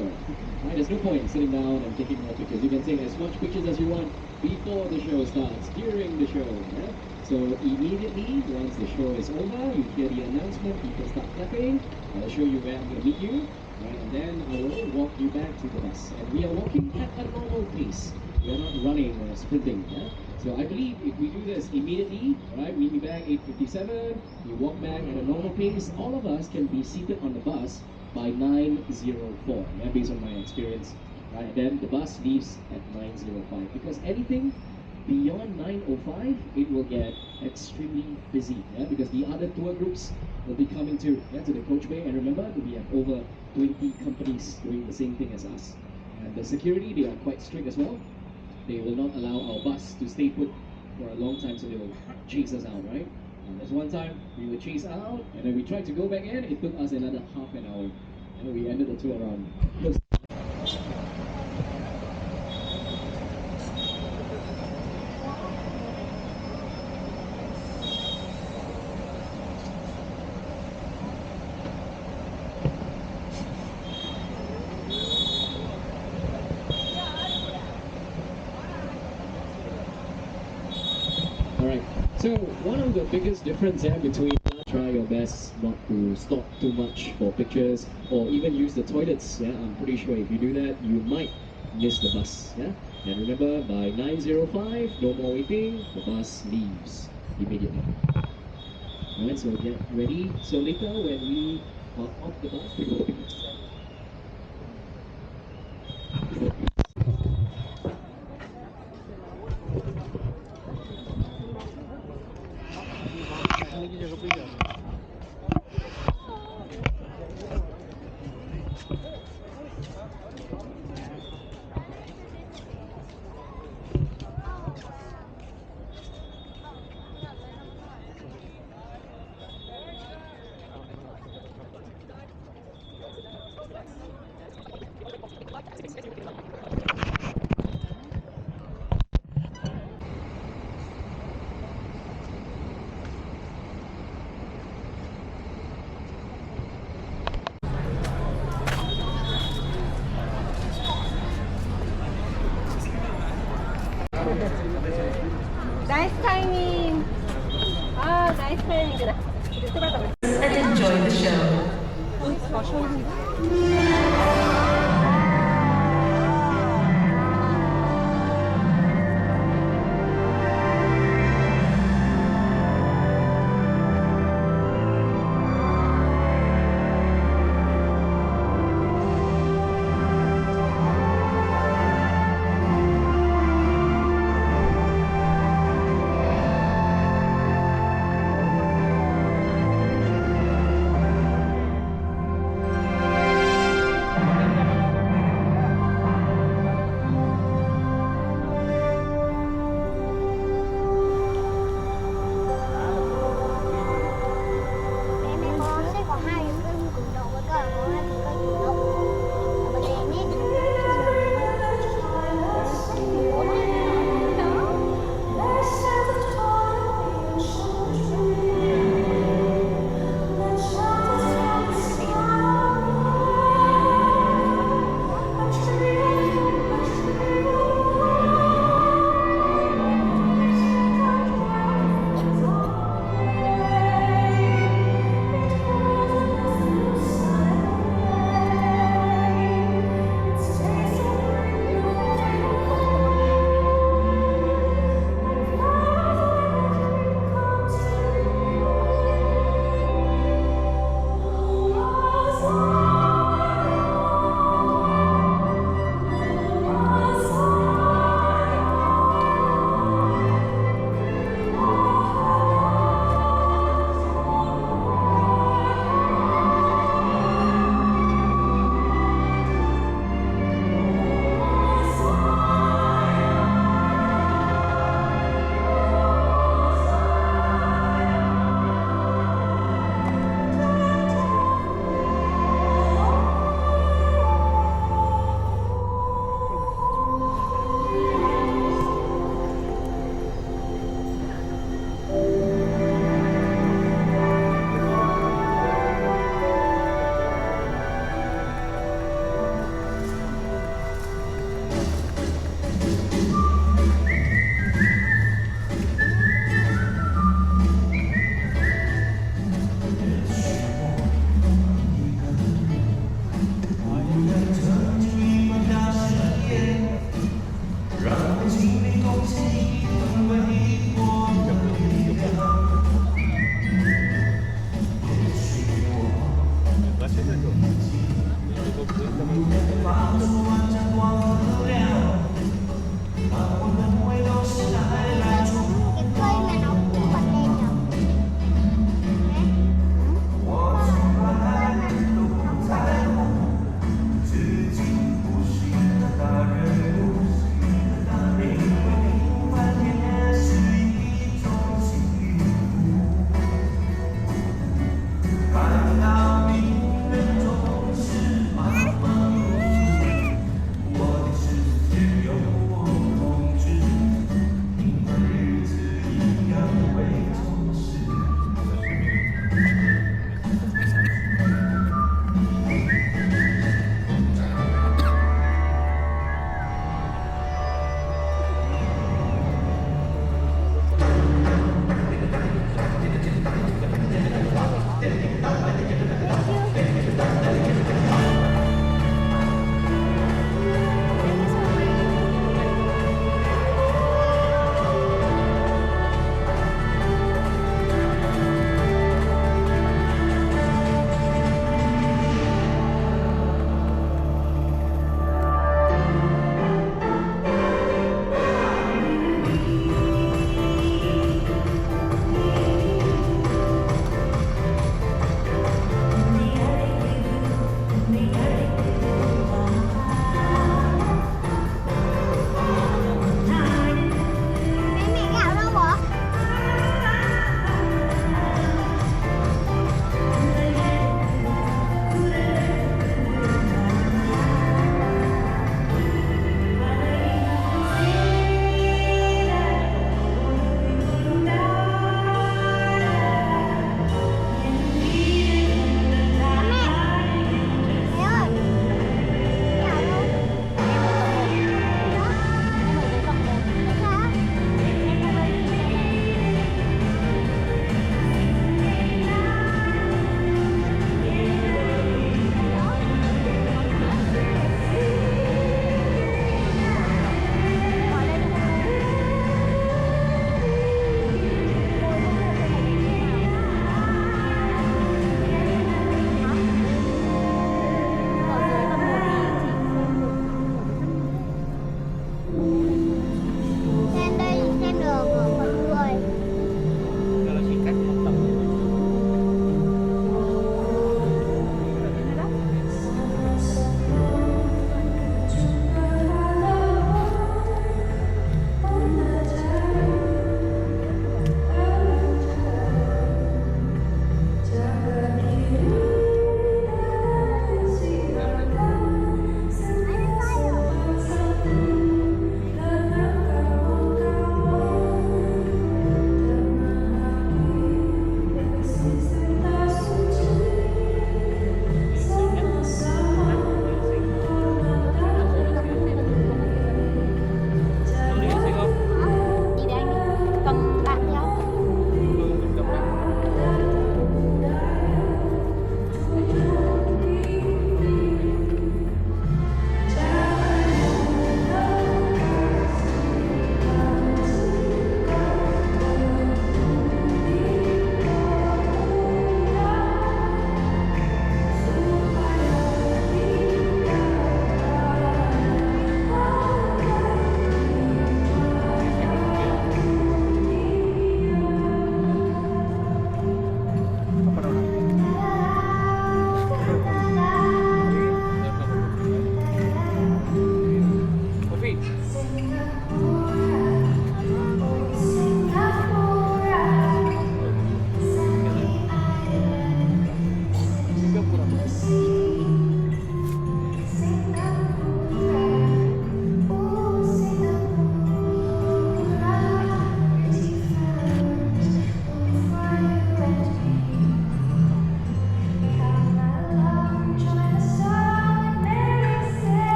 Right, there's no point sitting down and taking more pictures. You can take as much pictures as you want before the show starts, during the show. Yeah? So immediately, once the show is over, you hear the announcement, people start clapping. I'll show you where I'm going to meet you. Right, and then I will walk you back to the bus. And we are walking at a normal pace. We are not running or sprinting. Yeah? So I believe if we do this immediately, right, meet me back 8:57, you walk back at a normal pace, all of us can be seated on the bus by 9:04, yeah, based on my experience. Right, and then the bus leaves at 9:05 because anything beyond 9:05, it will get extremely busy, yeah, because the other tour groups will be coming too, yeah, to the coach bay. And remember, we have over 20 companies doing the same thing as us. And the security, they are quite strict as well. They will not allow our bus to stay put for a long time, so they will chase us out, right? And there's one time we were chased out, and then we tried to go back in. It took us another half an hour, and we ended the tour around close. Alright, so one of the biggest difference between try your best not to stop too much for pictures or even use the toilets. Yeah, I'm pretty sure if you do that, you might miss the bus. Yeah, and remember by 9:05, no more waiting. The bus leaves immediately. Alright, so get ready. So later when we are off the bus, we will Nice timing. Ah, nice timing. And enjoy the show.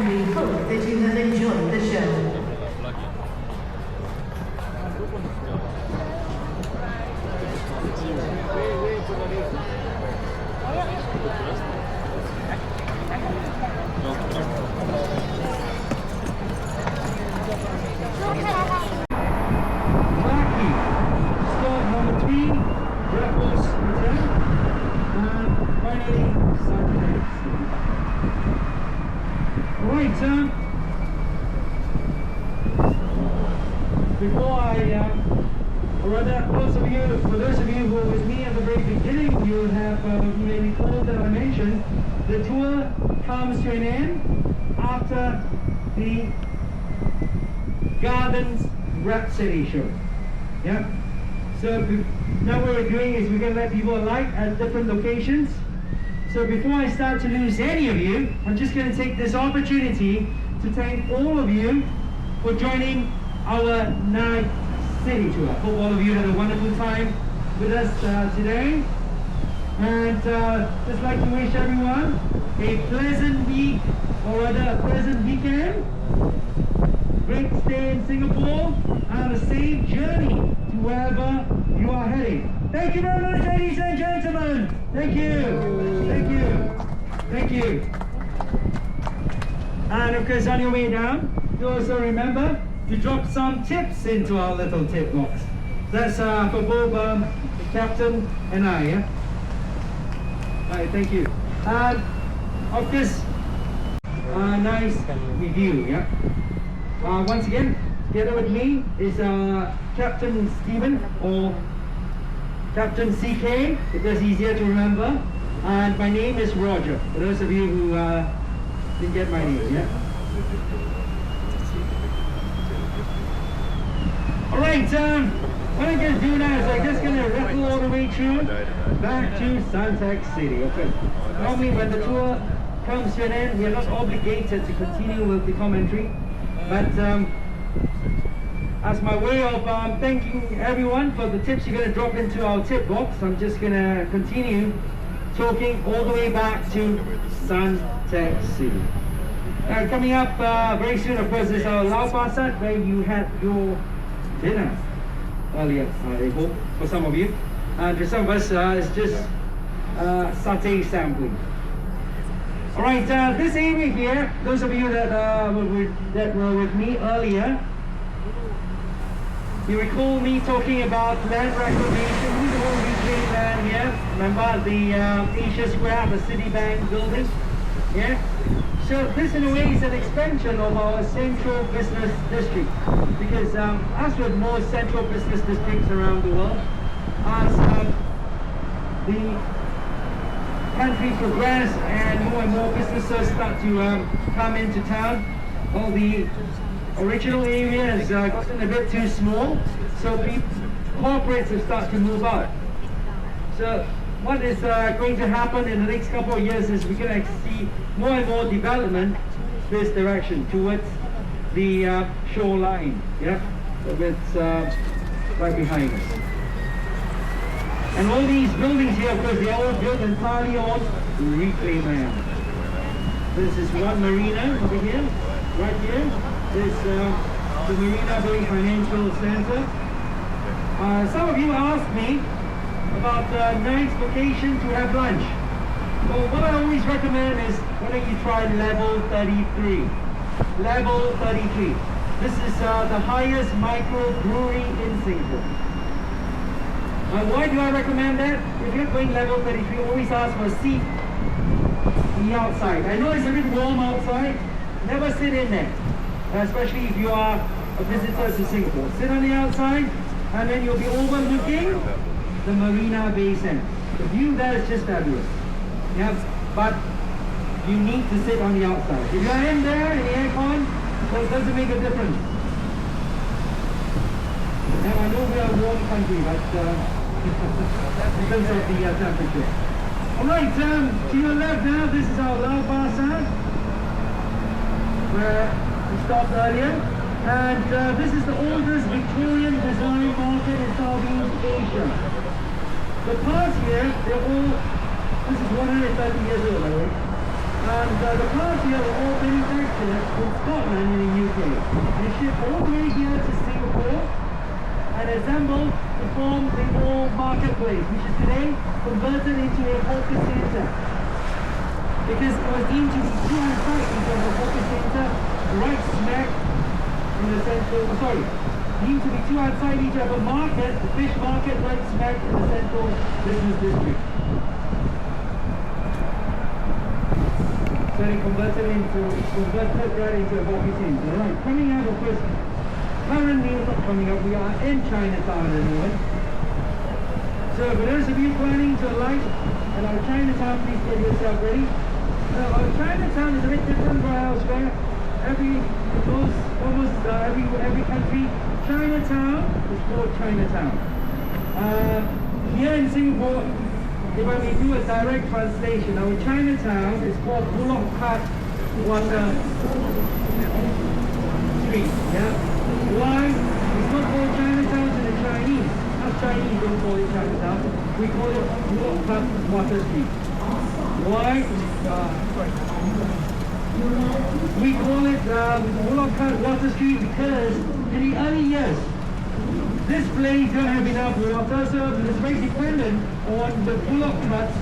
we hope that you have enjoyed the show. For those of you who were with me at the very beginning, you have may recall that I mentioned the tour comes to an end after the Gardens Rhapsody show. Yeah. So now what we're doing is we're going to let people alight at different locations. So before I start to lose any of you, I'm just going to take this opportunity to thank all of you for joining our night city tour. Hope all of you had a wonderful time with us today, and just like to wish everyone a pleasant week, or rather a pleasant weekend, great stay in Singapore, and a safe journey to wherever you are heading. Thank you very much, ladies and gentlemen. Thank you. Thank you. Thank you. And of course, on your way down, you also remember to drop some tips into our little tip box. That's for both Captain and I, yeah? Alright, thank you. Of course, nice review, yeah? Once again, together with me is Captain Stephen, or Captain CK, if that's easier to remember. And my name is Roger, for those of you who didn't get my name, yeah? Alright, what I'm going to do now is I'm just going to rattle all the way through back to Suntec City. Okay. Normally when the tour comes to an end, we are not obligated to continue with the commentary, but as my way of thanking everyone for the tips you're going to drop into our tip box, I'm just going to continue talking all the way back to Suntec City. Now coming up very soon, of course, is our Lau Pa Sat, where you had your dinner earlier, I hope, for some of you. And for some of us, it's just satay sampling. Alright, this area here, those of you that were with me earlier, you recall me talking about land reclamation, the whole reclaimed land here. Remember the Asia Square, the Citibank building? Yeah? So this in a way is an expansion of our central business district, because as with most central business districts around the world, as the country progress and more businesses start to come into town, all the original area has gotten a bit too small, so corporates have started to move out. So what is going to happen in the next couple of years is we're going to see more and more development this direction towards the shoreline, yeah, that's right behind us. And all these buildings here, of course, they are all built entirely on reclaimed land. This is one marina over here, right here. This the Marina Bay Financial Center. Some of you asked me about a nice location to have lunch. Well, what I always recommend is, why don't you try level 33. Level 33. This is the highest micro brewery in Singapore. Why do I recommend that? If you're going level 33, always ask for a seat on the outside. I know it's a bit warm outside. Never sit in there, especially if you are a visitor to Singapore. Sit on the outside, and then you'll be overlooking the Marina Bay Sands. The view there is just fabulous. Yeah, but you need to sit on the outside. If you're in there in the aircon, well, it doesn't make a difference. And I know we are a warm country, but in terms of the temperature. Alright, to your left now, this is our Lau Pa Sat, where we stopped earlier. And this is the oldest Victorian design market in Southeast Asia. The parts here, they're all, this is 130 years old, by the way. And the parts here are all manufactured and shipped all the way here to Singapore and assembled to form the mall marketplace, which is today converted into a hawker center. Because it was deemed to be too untight in terms of hawker center, right smack in the central, deemed to be too unsightly to have a market, the fish market right smack in the central business district. So they converted right into a hawker center. Right, coming out of course, currently not coming up, we are in Chinatown at the moment. So for those of you planning to alight at our Chinatown, please get yourself ready. Our Chinatown is a bit different from elsewhere. Every country, Chinatown is called Chinatown. Here in Singapore, if I may do a direct translation, our Chinatown is called Bullock Cut Water Street. Yeah? Why? It's not called Chinatown to the Chinese. Us Chinese don't call it Chinatown. We call it Bullock Cut Water Street. Why? We call it Bullock Cut Water Street because in the early years, this place don't have enough water, so it's very dependent on the bullock carts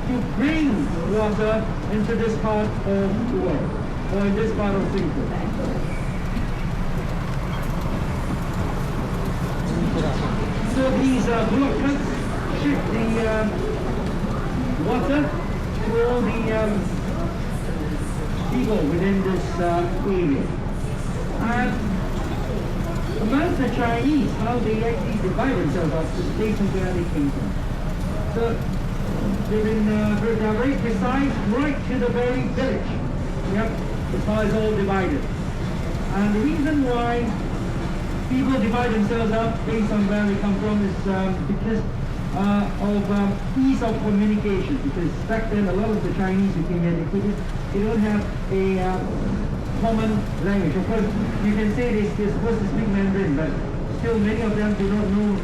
to bring water into this part of the world, or in this part of Singapore. So these bullock carts ship the water to all the people within this area. And amongst the Chinese, how they actually divide themselves up is based on where they came from. So they're very precise, right to the very village. Yep, as far as all divided. And the reason why people divide themselves up based on where they come from is because of ease of communication. Because back then, a lot of the Chinese who came here, they don't have a common language. Of course, you can say they're supposed to speak Mandarin, but still many of them do not know,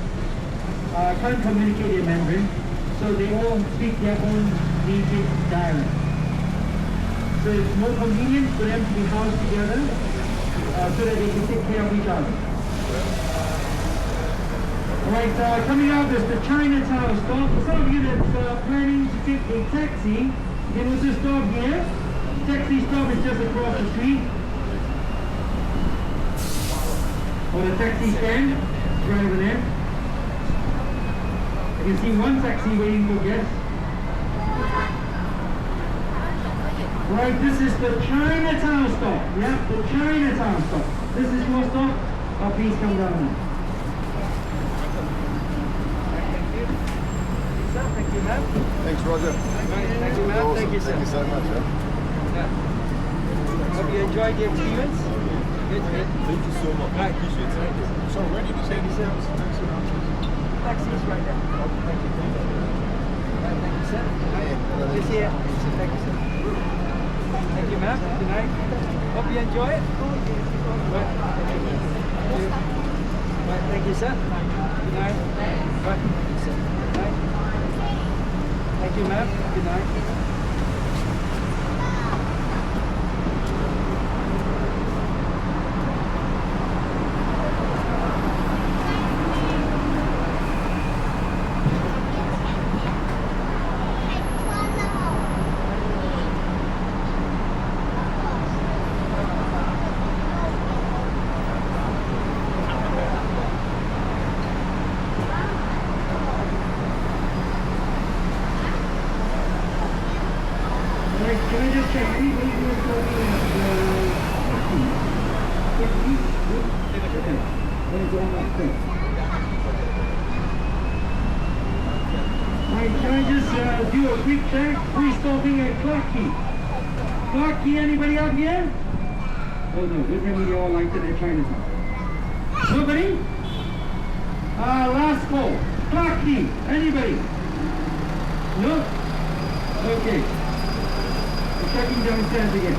can't communicate in Mandarin, so they all speak their own native dialect. So it's more convenient for them to be housed together so that they can take care of each other. Alright, coming up is the Chinatown stop. For some of you that's planning to take a taxi, you can also stop here. Taxi stop is just across the street. Or the taxi stand is right over there. You can see one taxi waiting for guests. Right, this is the Chinatown stop. Yeah, the Chinatown stop. This is your stop. Please come down now. Thank you, ma'am. Thanks, Roger. Thank you, ma'am. Awesome. Thank you, sir. Thank you so much. Hope you enjoyed the experience. Good. Thank you so much. Right. I appreciate it. So where did you say this is? Taxi is right there. Thank you. Right, thank you, sir. This here. Thank you, sir. Thank you, ma'am. Good night. Hope you enjoy it. Right. Right, thank you, sir. Good night. Right. Thank you, sir. Good night. Thank you, ma'am. Good night. Can I just check? Right, can I just do a quick check? Who's stopping at Clarke Quay? Clarke Quay, anybody out here? Oh no, don't tell me they all liked it at Chinatown. Nobody? Last call. Clarke Quay, anybody? No? Okay. Checking downstairs again.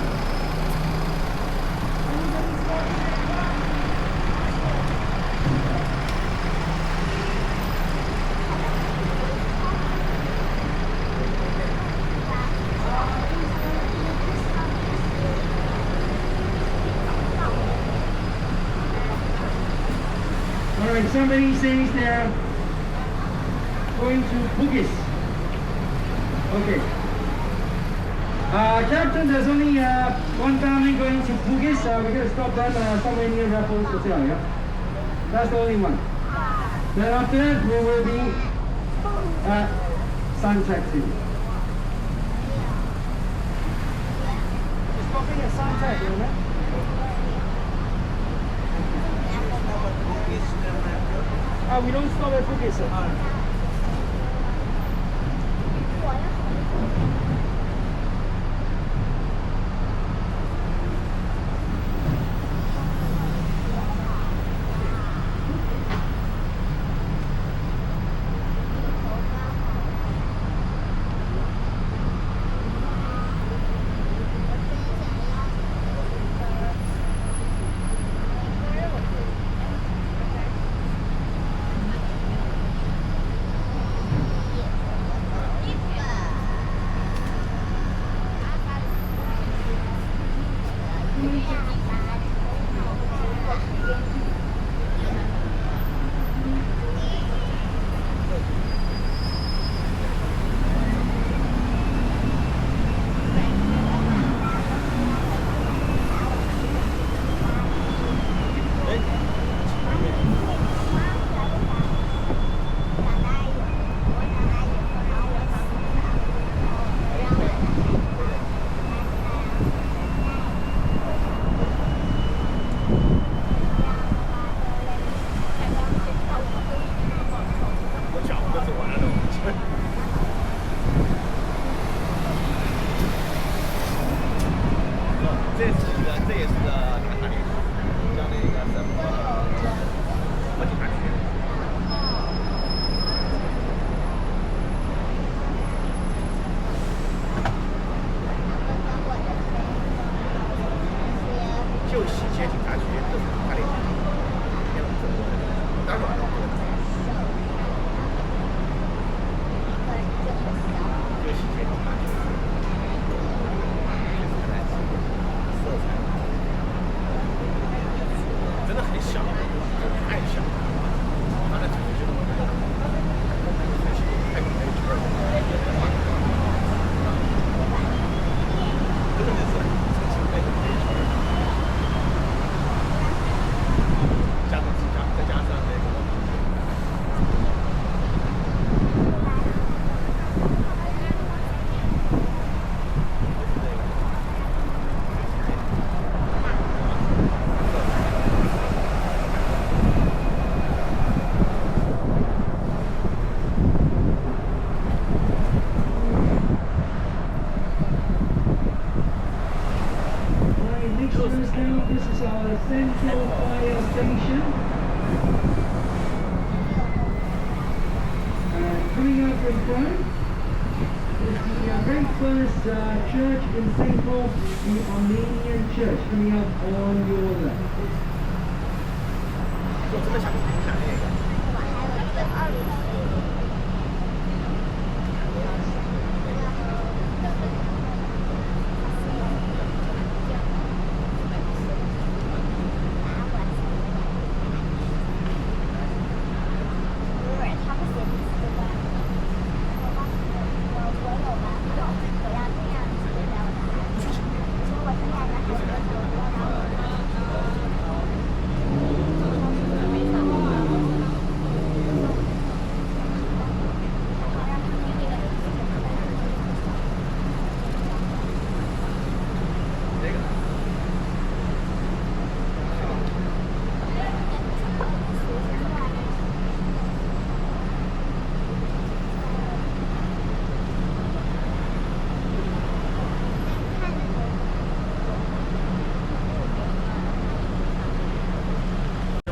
Alright, somebody says they're going to Bugis. Okay. Captain, there's only one family going to Bugis. We're going to stop them somewhere near Raffles Hotel, yeah? That's the only one. Then after that, we will be at Sunset City. We're stopping at Sunset, you know? We don't stop at Bugis. This is our central fire station. Coming up in front is the very first church in Singapore, the Armenian church, coming up on your left.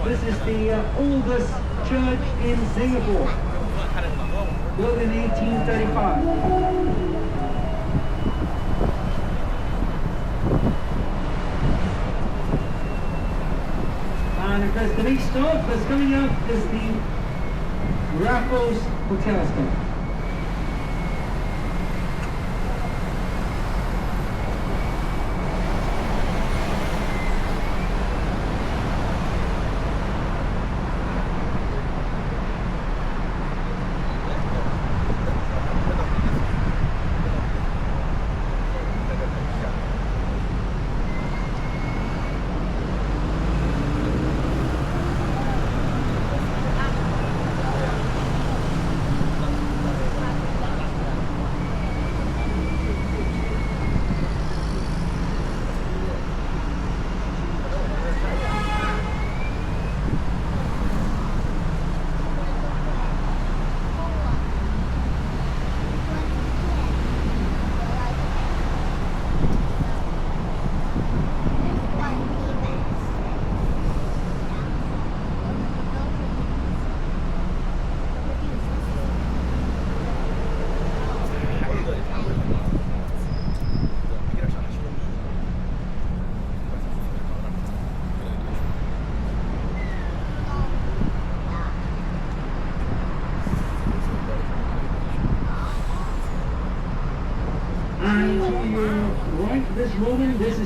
This is the oldest church in Singapore, built in 1835. And of course, the next stop that's coming up is the Raffles Hotel stop.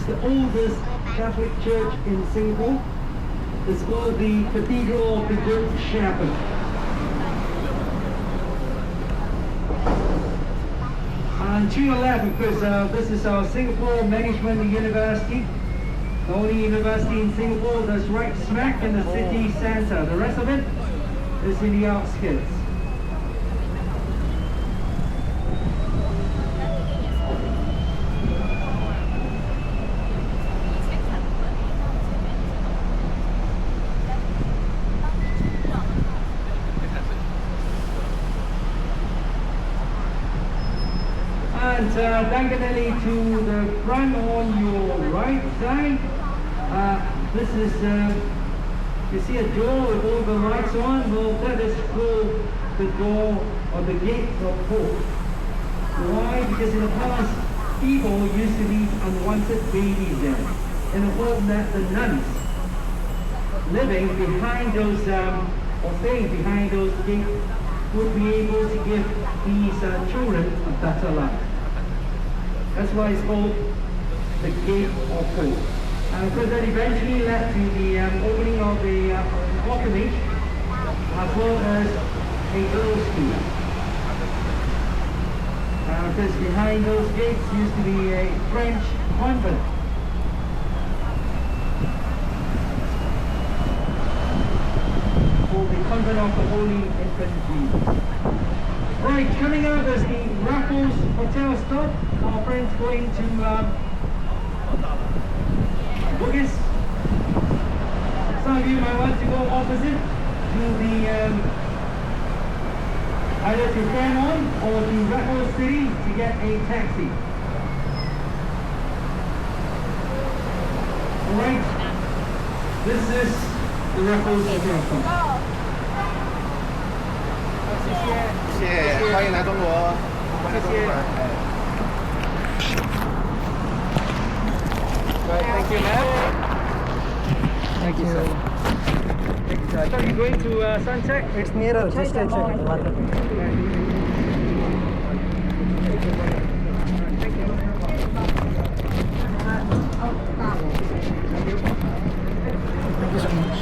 is the oldest Catholic church in Singapore. It's called the Cathedral of the Good Shepherd. And to your left, of course, this is our Singapore Management University. The only university in Singapore that's right smack in the city centre. The rest of it is in the outskirts. And diagonally to the front on your right side, this is, you see a door with all the lights on? Well, that is called the door or the gate of hope. Why? Because in the past, people used to leave unwanted babies there in the hope that the nuns living behind those, or staying behind those gates would be able to give these children a better life. That's why it's called the Gate of Hope. And of course that eventually led to the opening of the orphanage as well as a girls' school. Because behind those gates used to be a French convent. Called the Convent of the Holy Infant Jesus. Right, coming out is the Raffles Hotel stop. Our friends going to Bugis. Some of you might want to go opposite to the either to Fairmont or to Raffles City to get a taxi. Alright, this is the Raffles Hotel stop. 谢谢，欢迎来中国，欢迎中国。Right, thank you, ma'am. Thank you, sir. I thought you were going to Sunset? It's nearer, just a check. Thank you so much.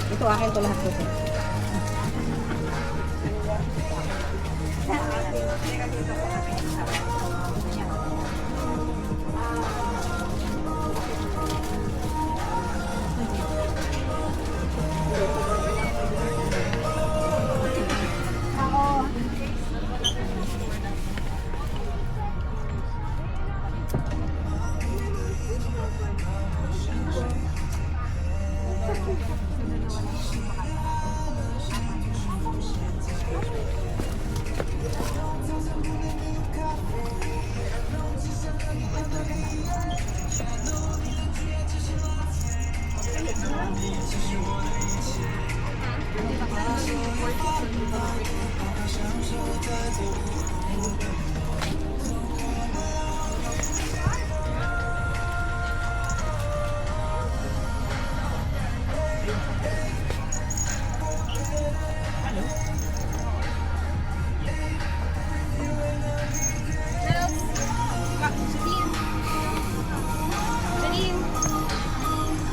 Ito akin to lahat to.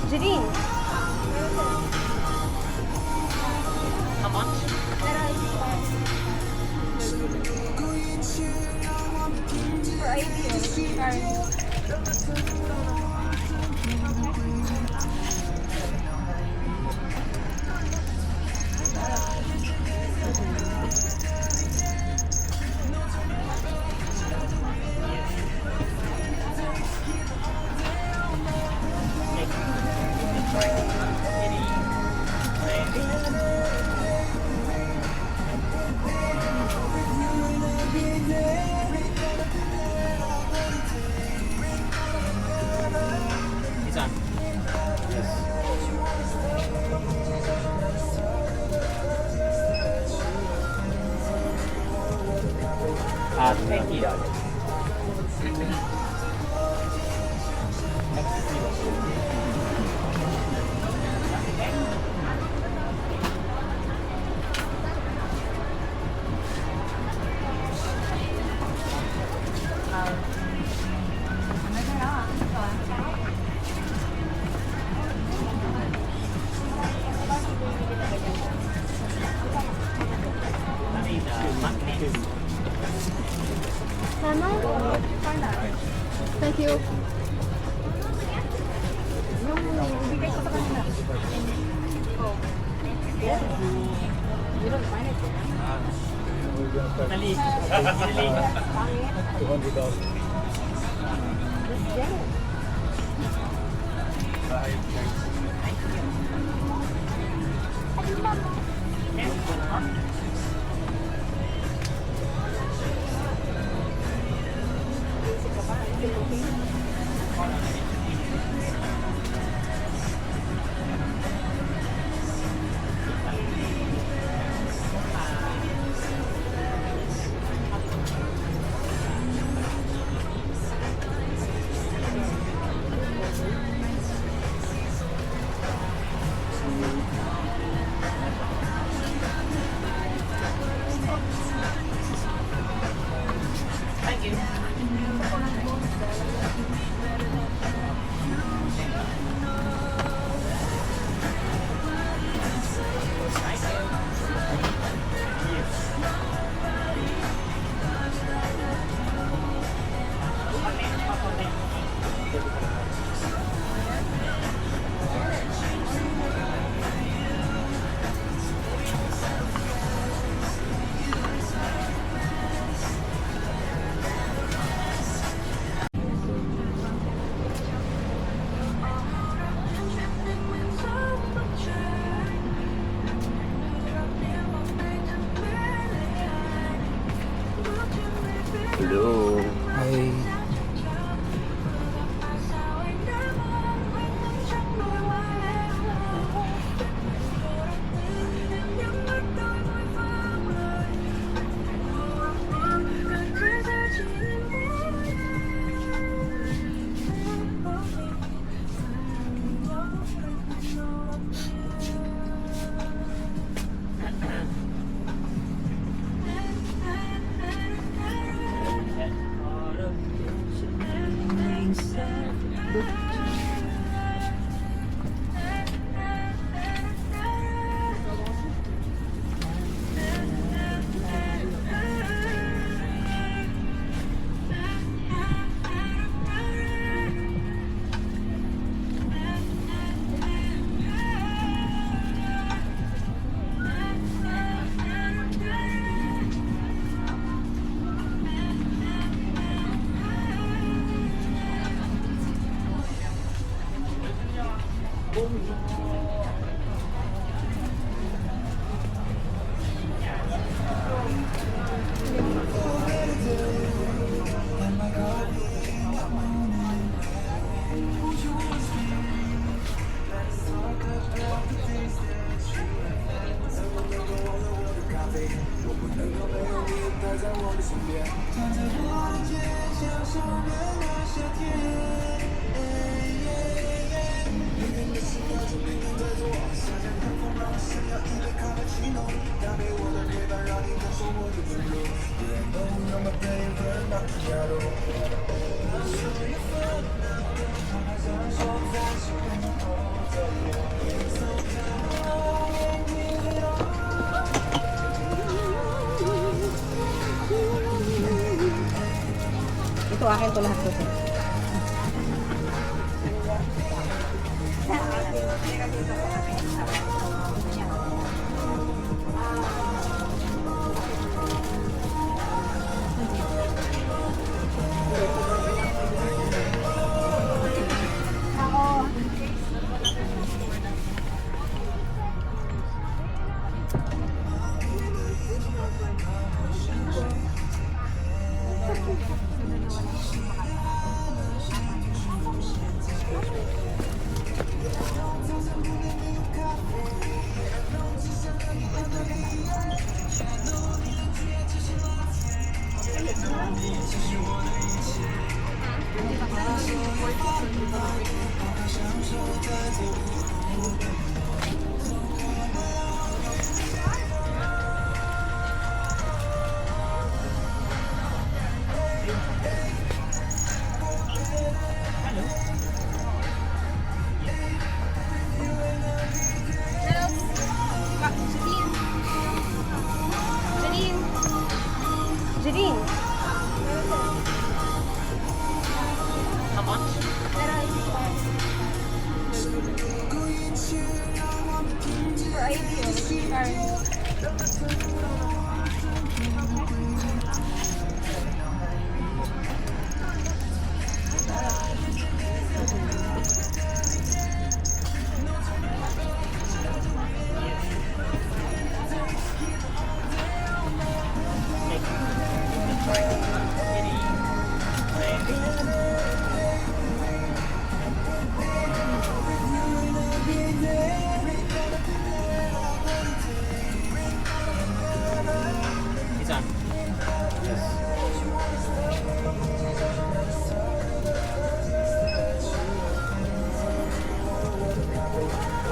Janine. How much? For ideal. $20. Thank you. Hello. Hi. Ito akin to lahat to. How much? For ideal.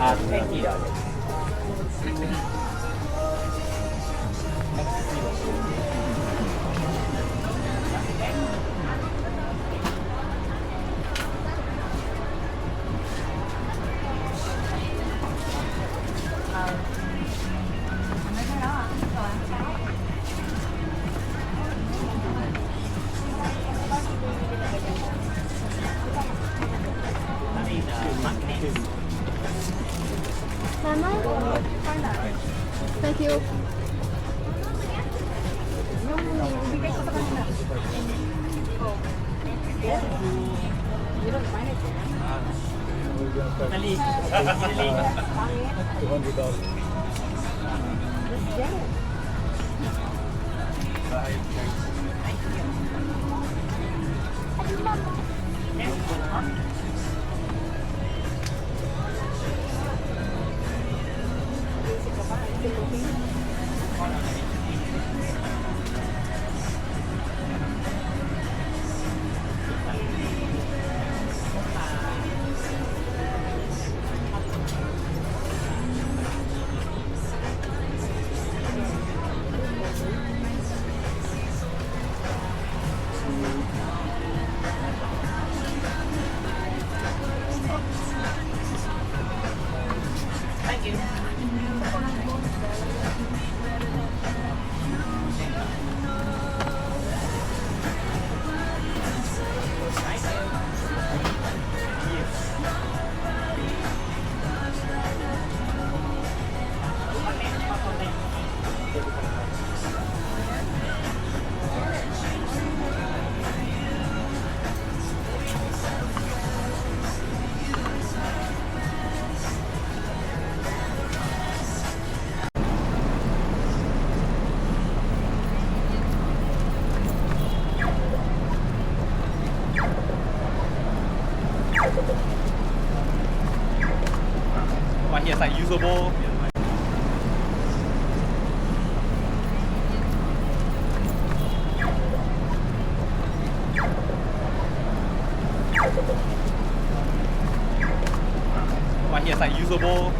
$20. Mama? Thank you. Ibigay ko sa kanila. You don't find it there? Dali. Dali. $200. Just get it. Bye. Thanks. Thank you. But he has like usable. But he has like usable.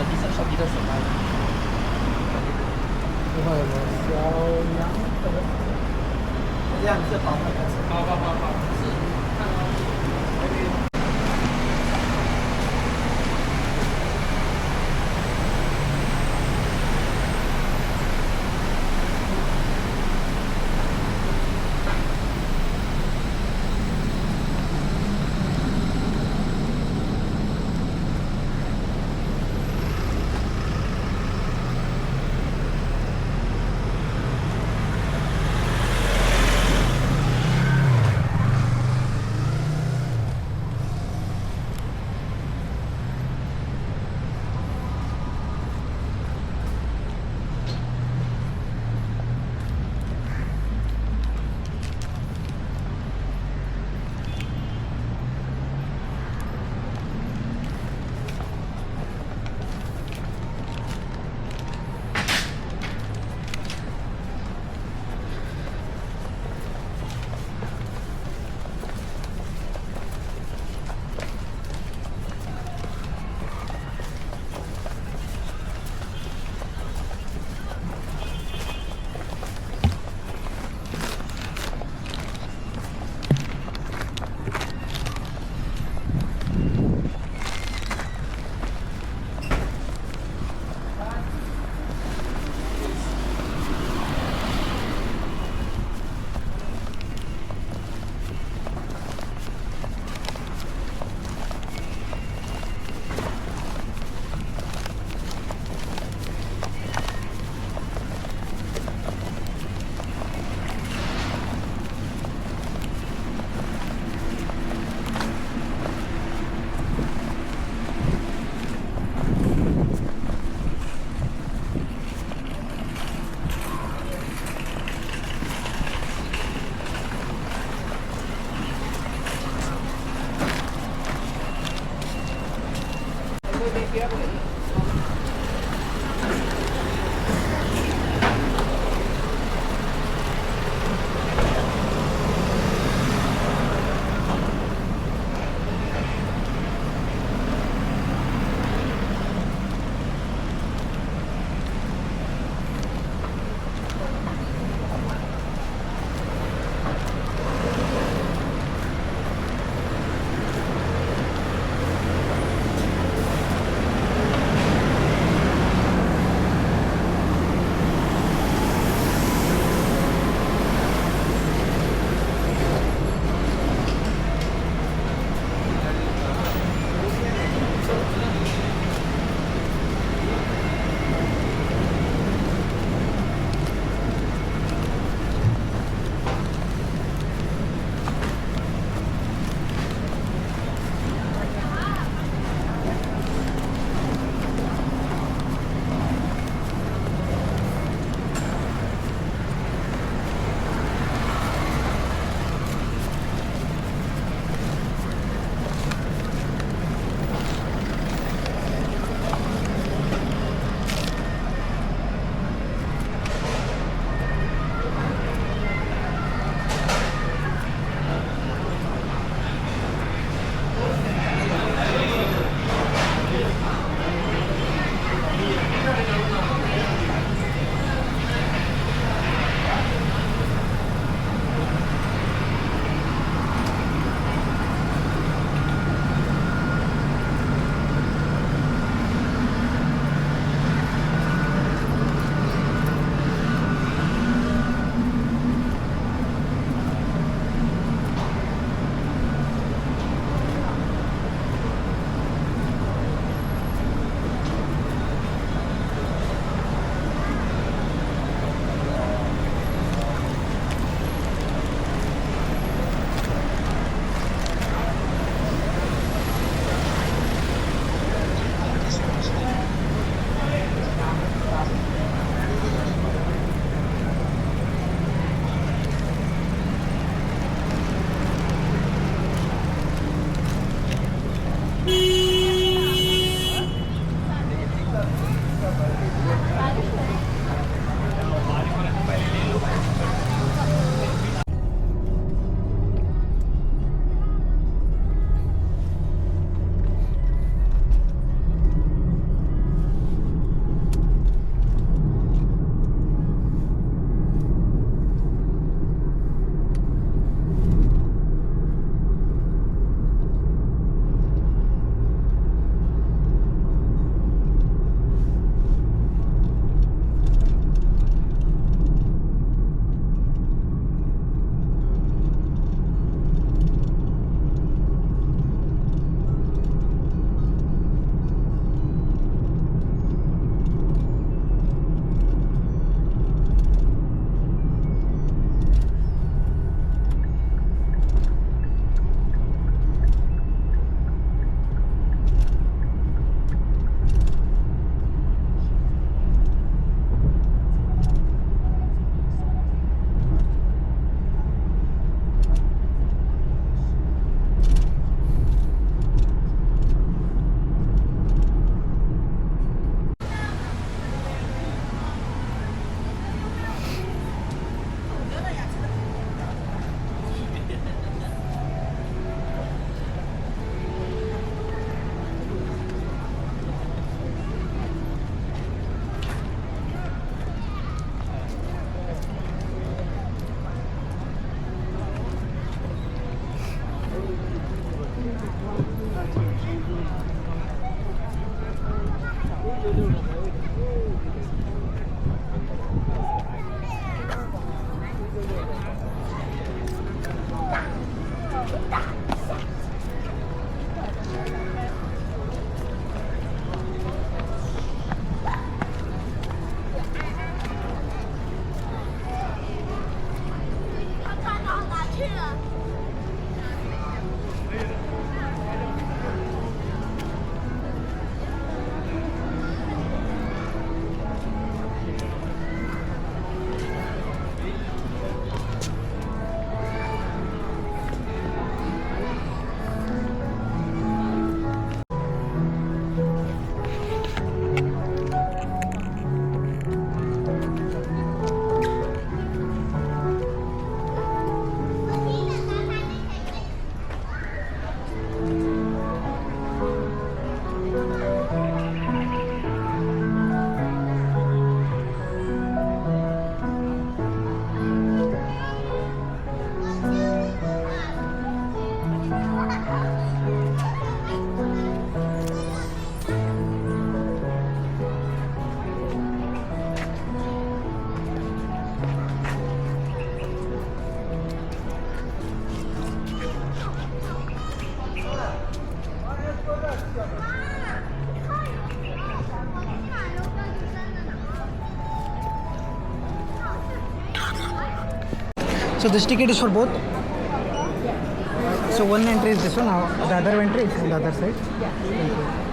的小弟的手办。最后有个小羊的，这样是好。是，看哦。So this ticket is for both? So one entry is this one, the other entry is on the other side? Yeah.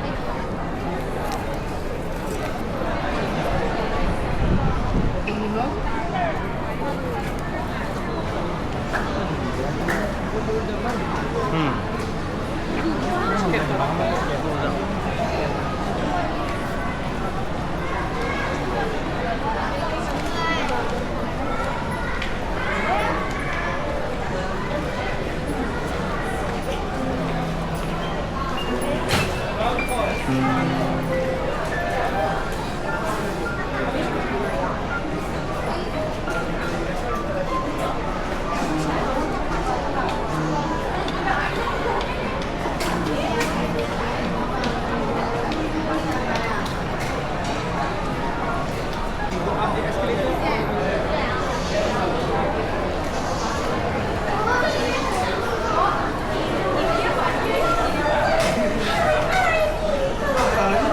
Thank you.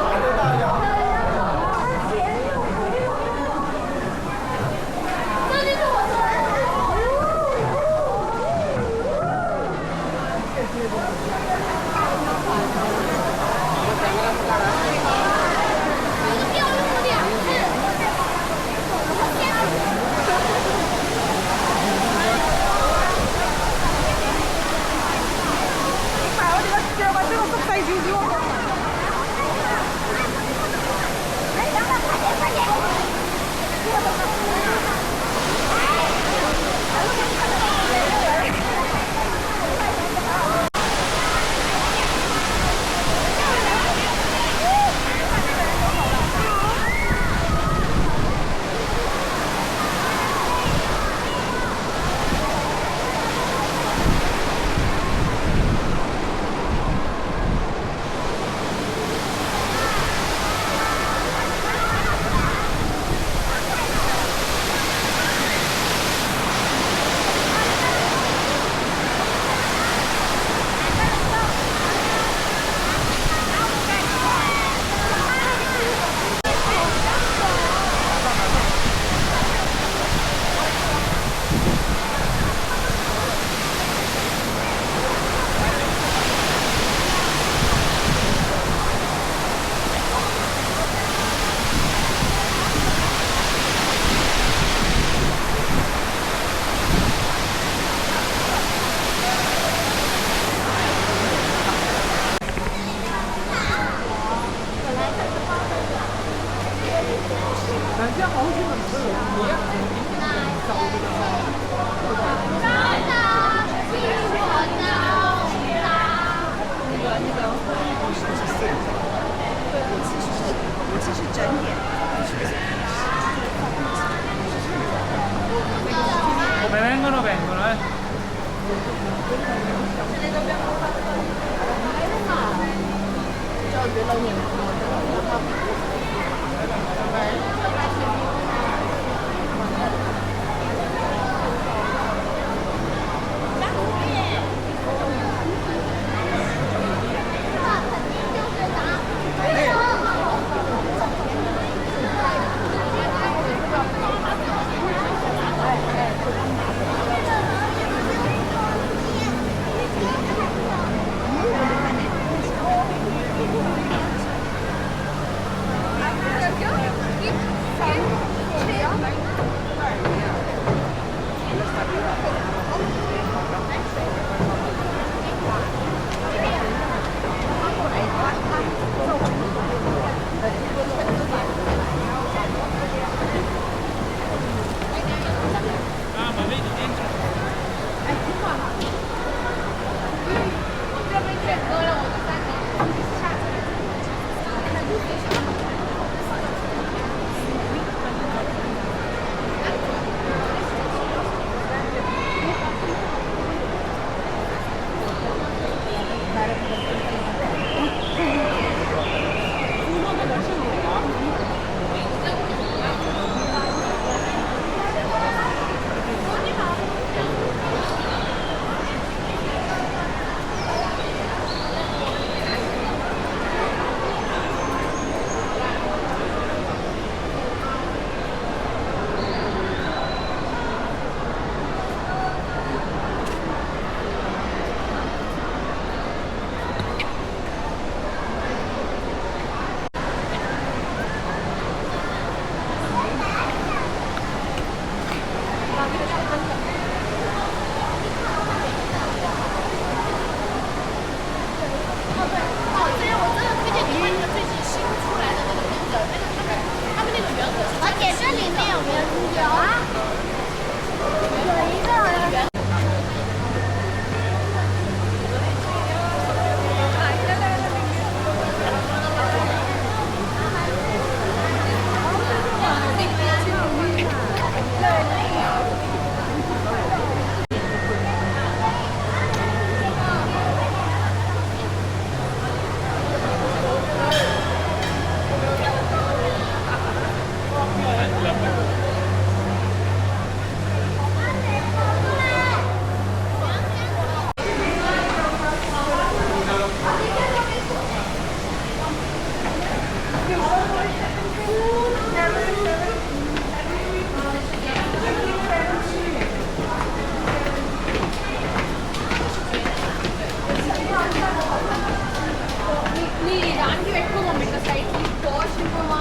నీ దానికి పెట్టుకోమమ్మ ఇట్లా side పోష్ ఇంకోమా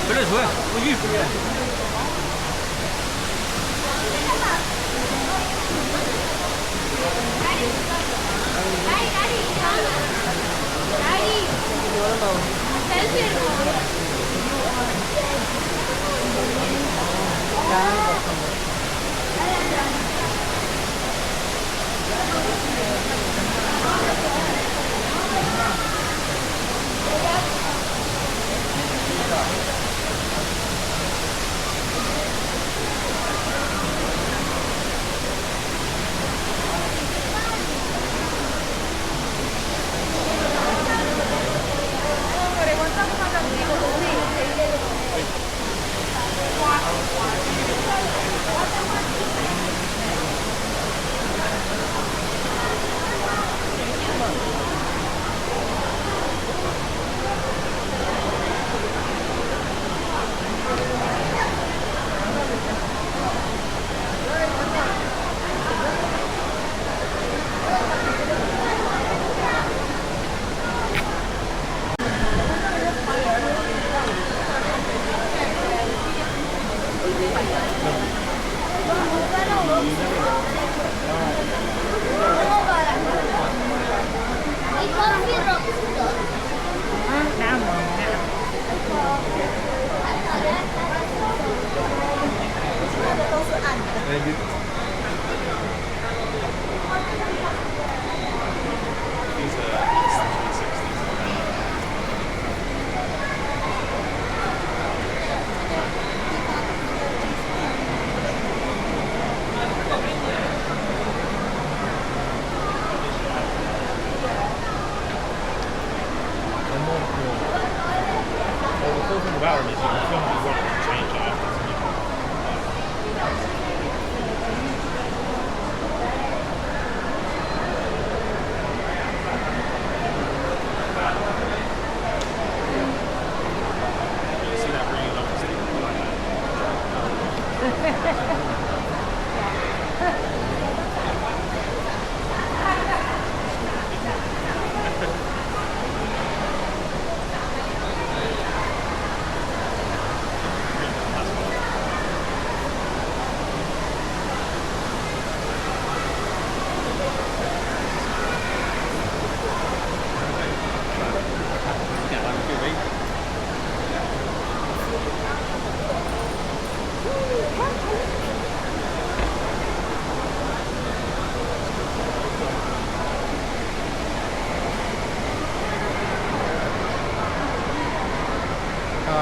그래 좋아. 여기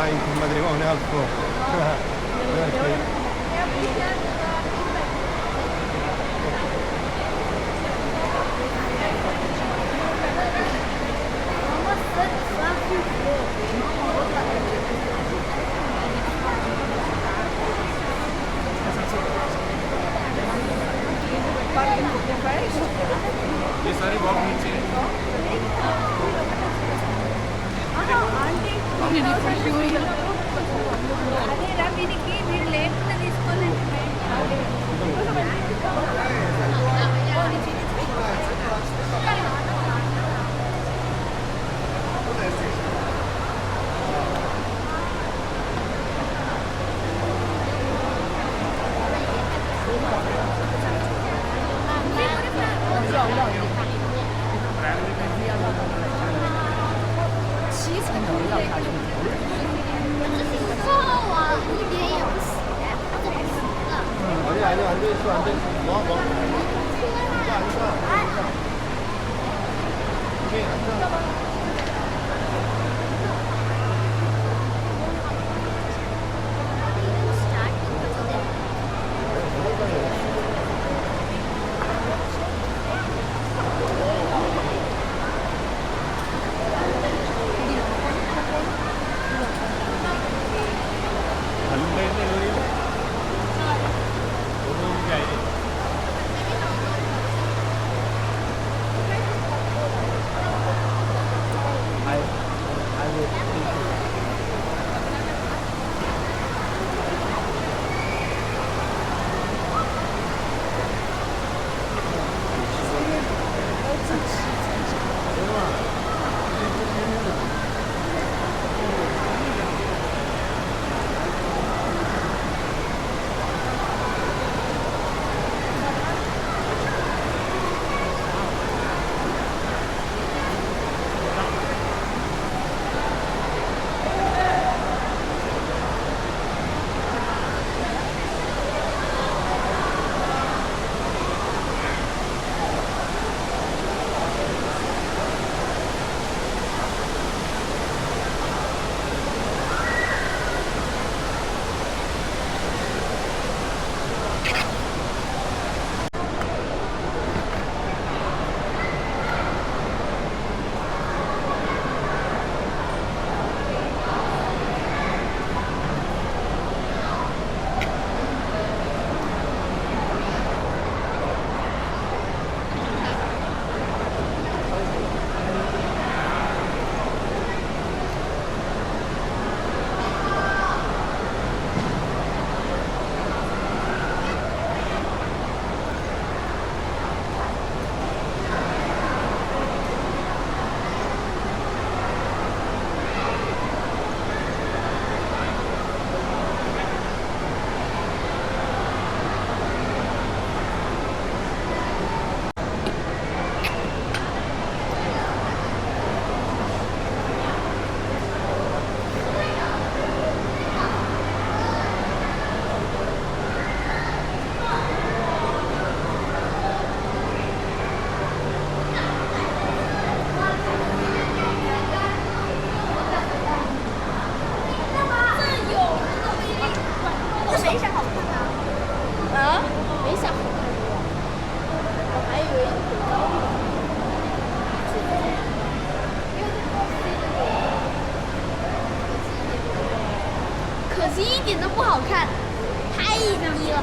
il matrimonio al అదే రా వీడికి వీడు లేకుండా తీసుకోలేదు 아니 앉아있어 뭐点都不好看，太低了。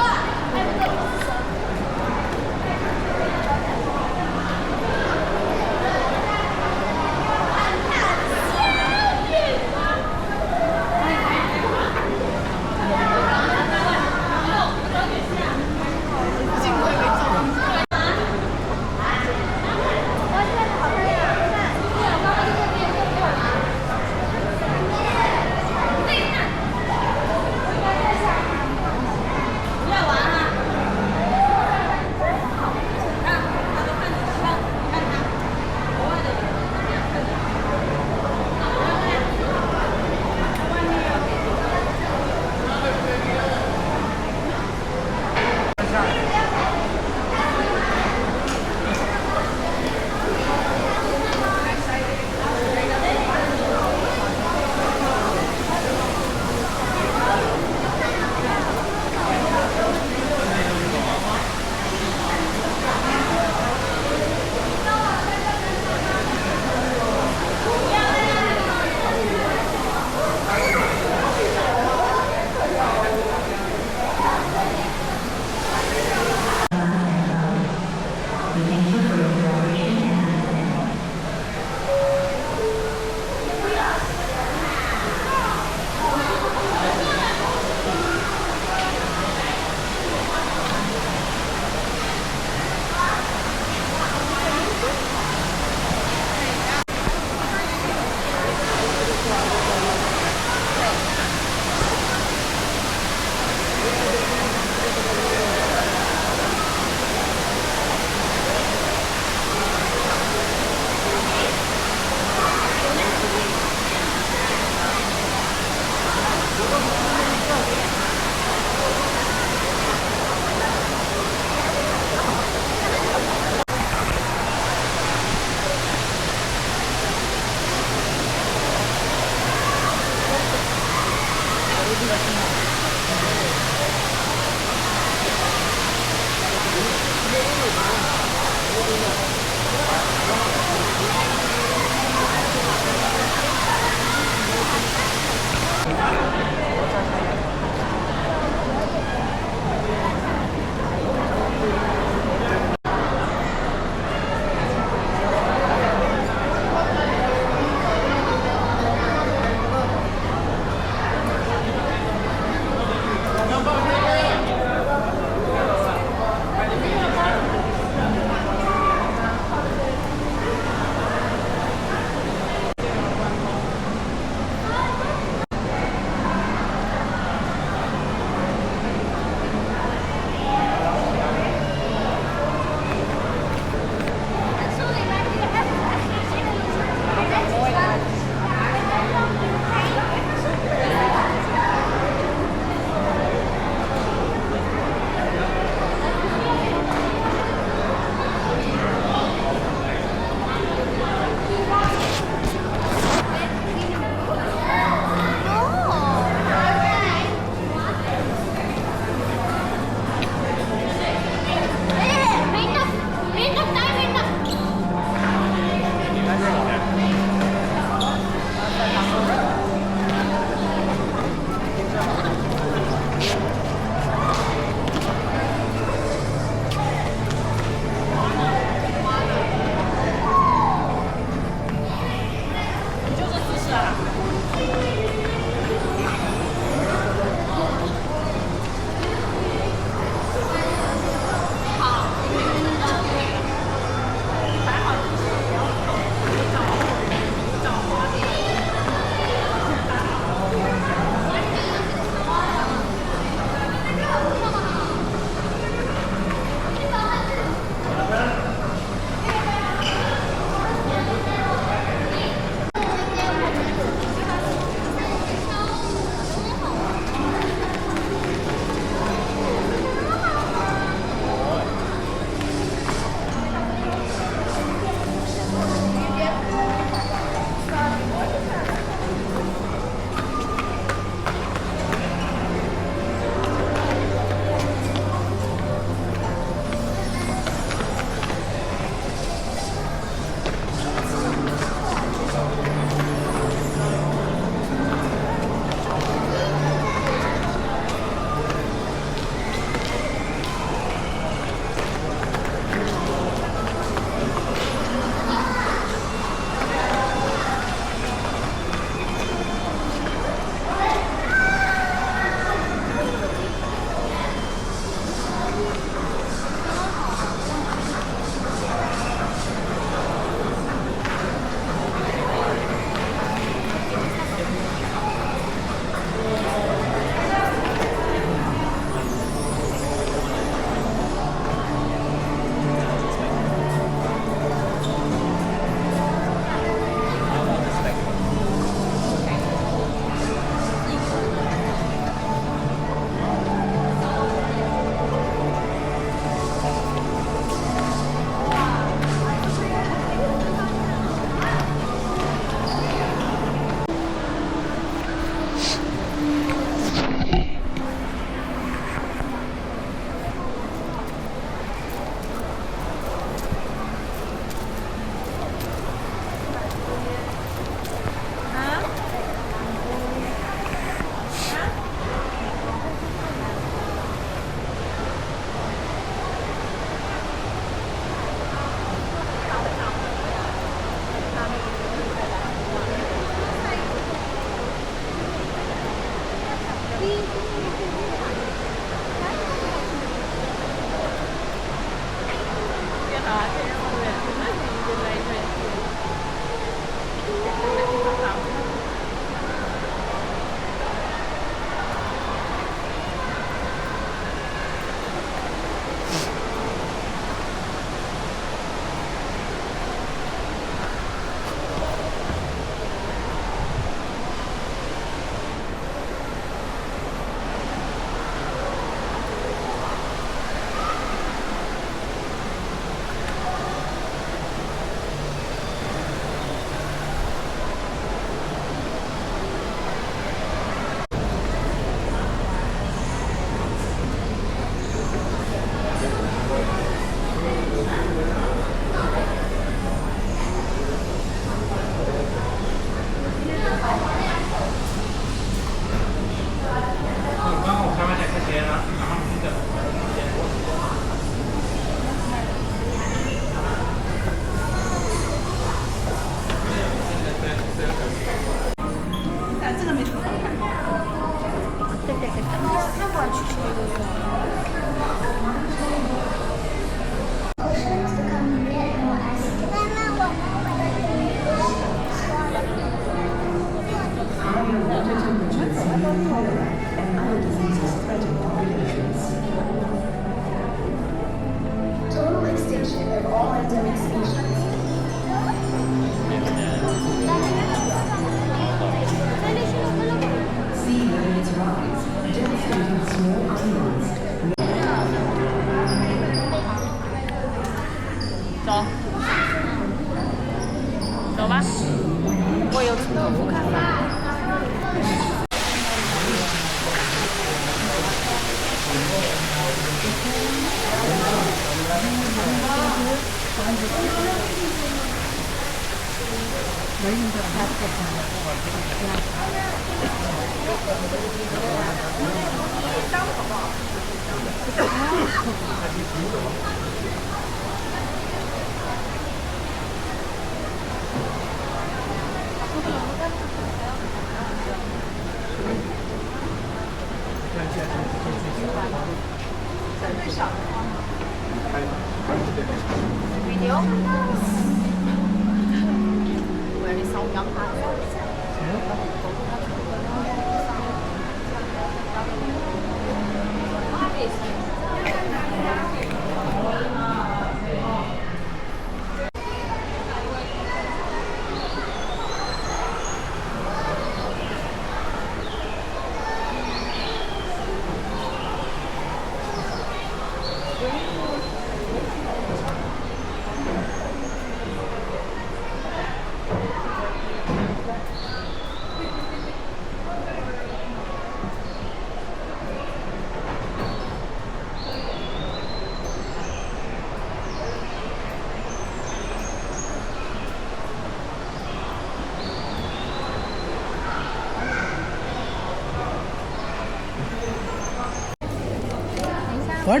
What?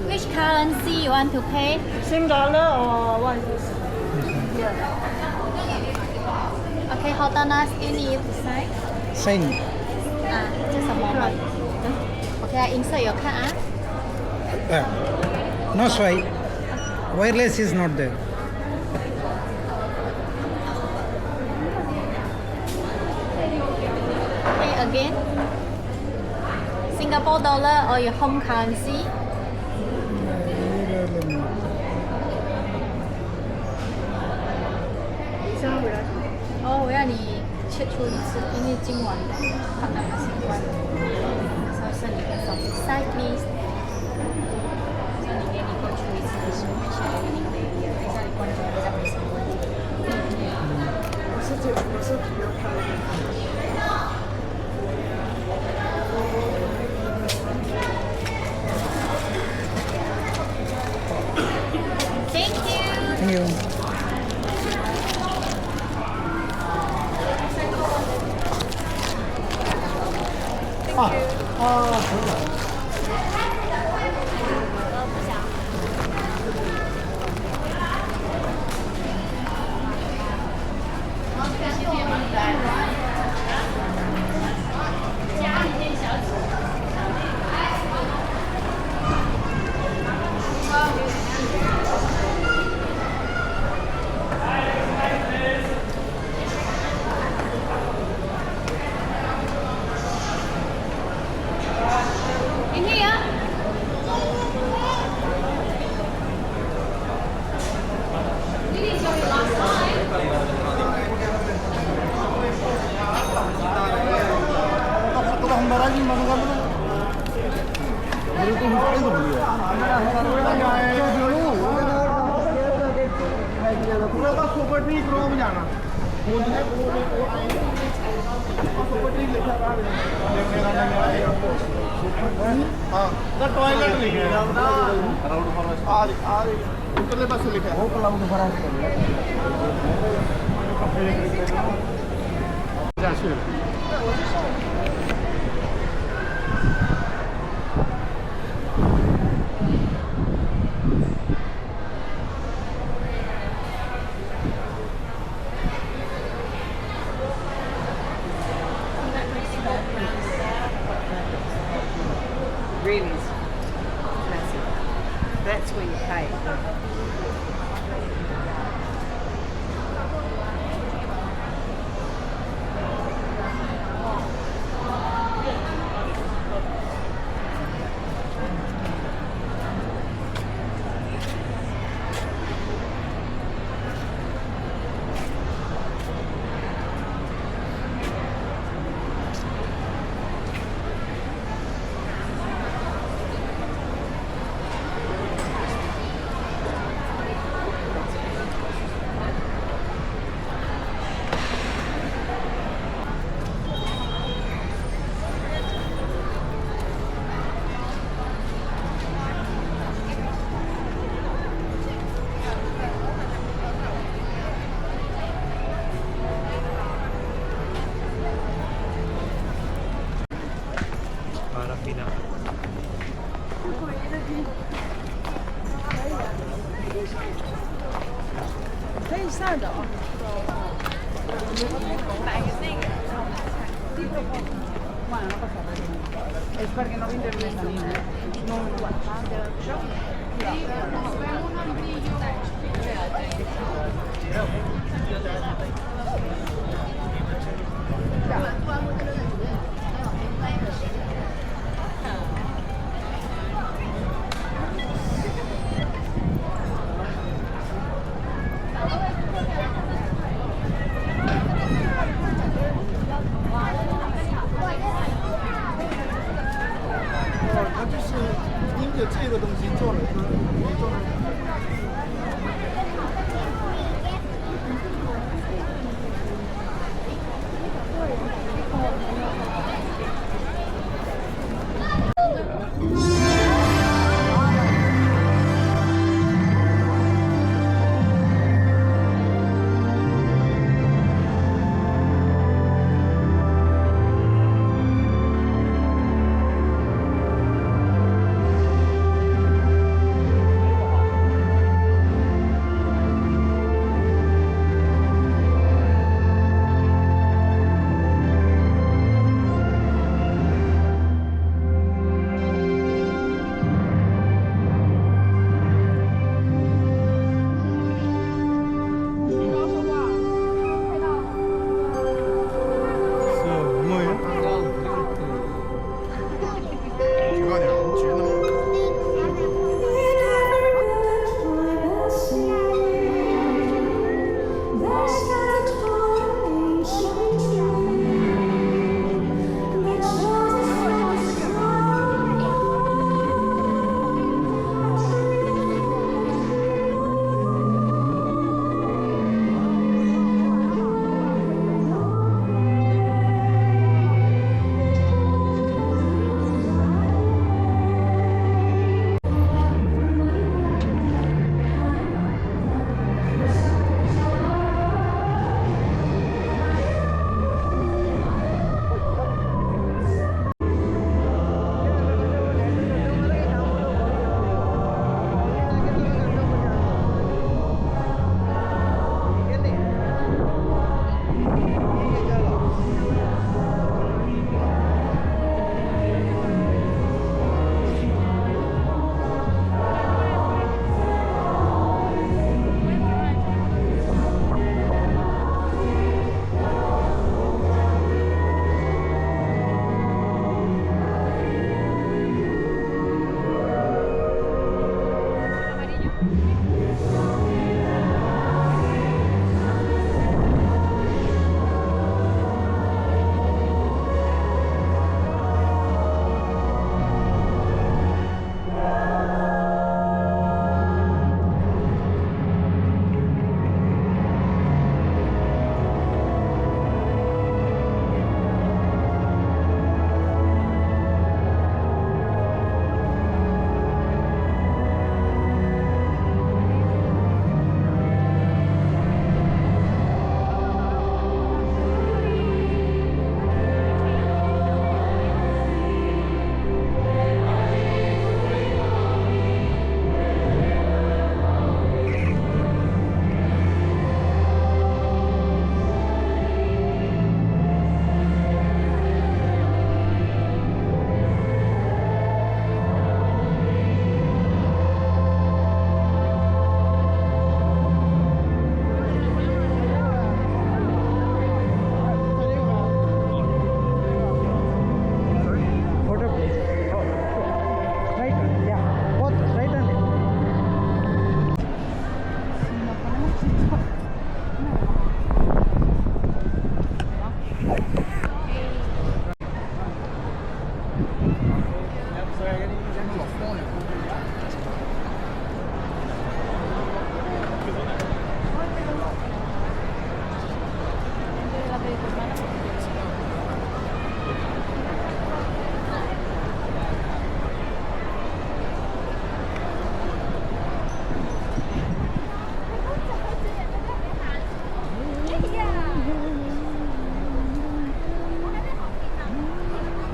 Which currency you want to pay? Sing dollar or what is this? Okay, hold on, still need to sign. Sign. Just a moment. Okay, I insert your card. No swipe. Wireless is not there. Okay, again. Singapore dollar or your home currency?哦，我要你切出一次，因为今晚看到他习惯。稍剩你的手，side please。像你给你过出一次的时候，需要给你等一下你观众比较没什么问题。我是比较看。Thank you. Really massive. That's where you pay. 可以上的哦。Es perché non vende il mezzanino. Non它就是因着这个东西做了一个做了。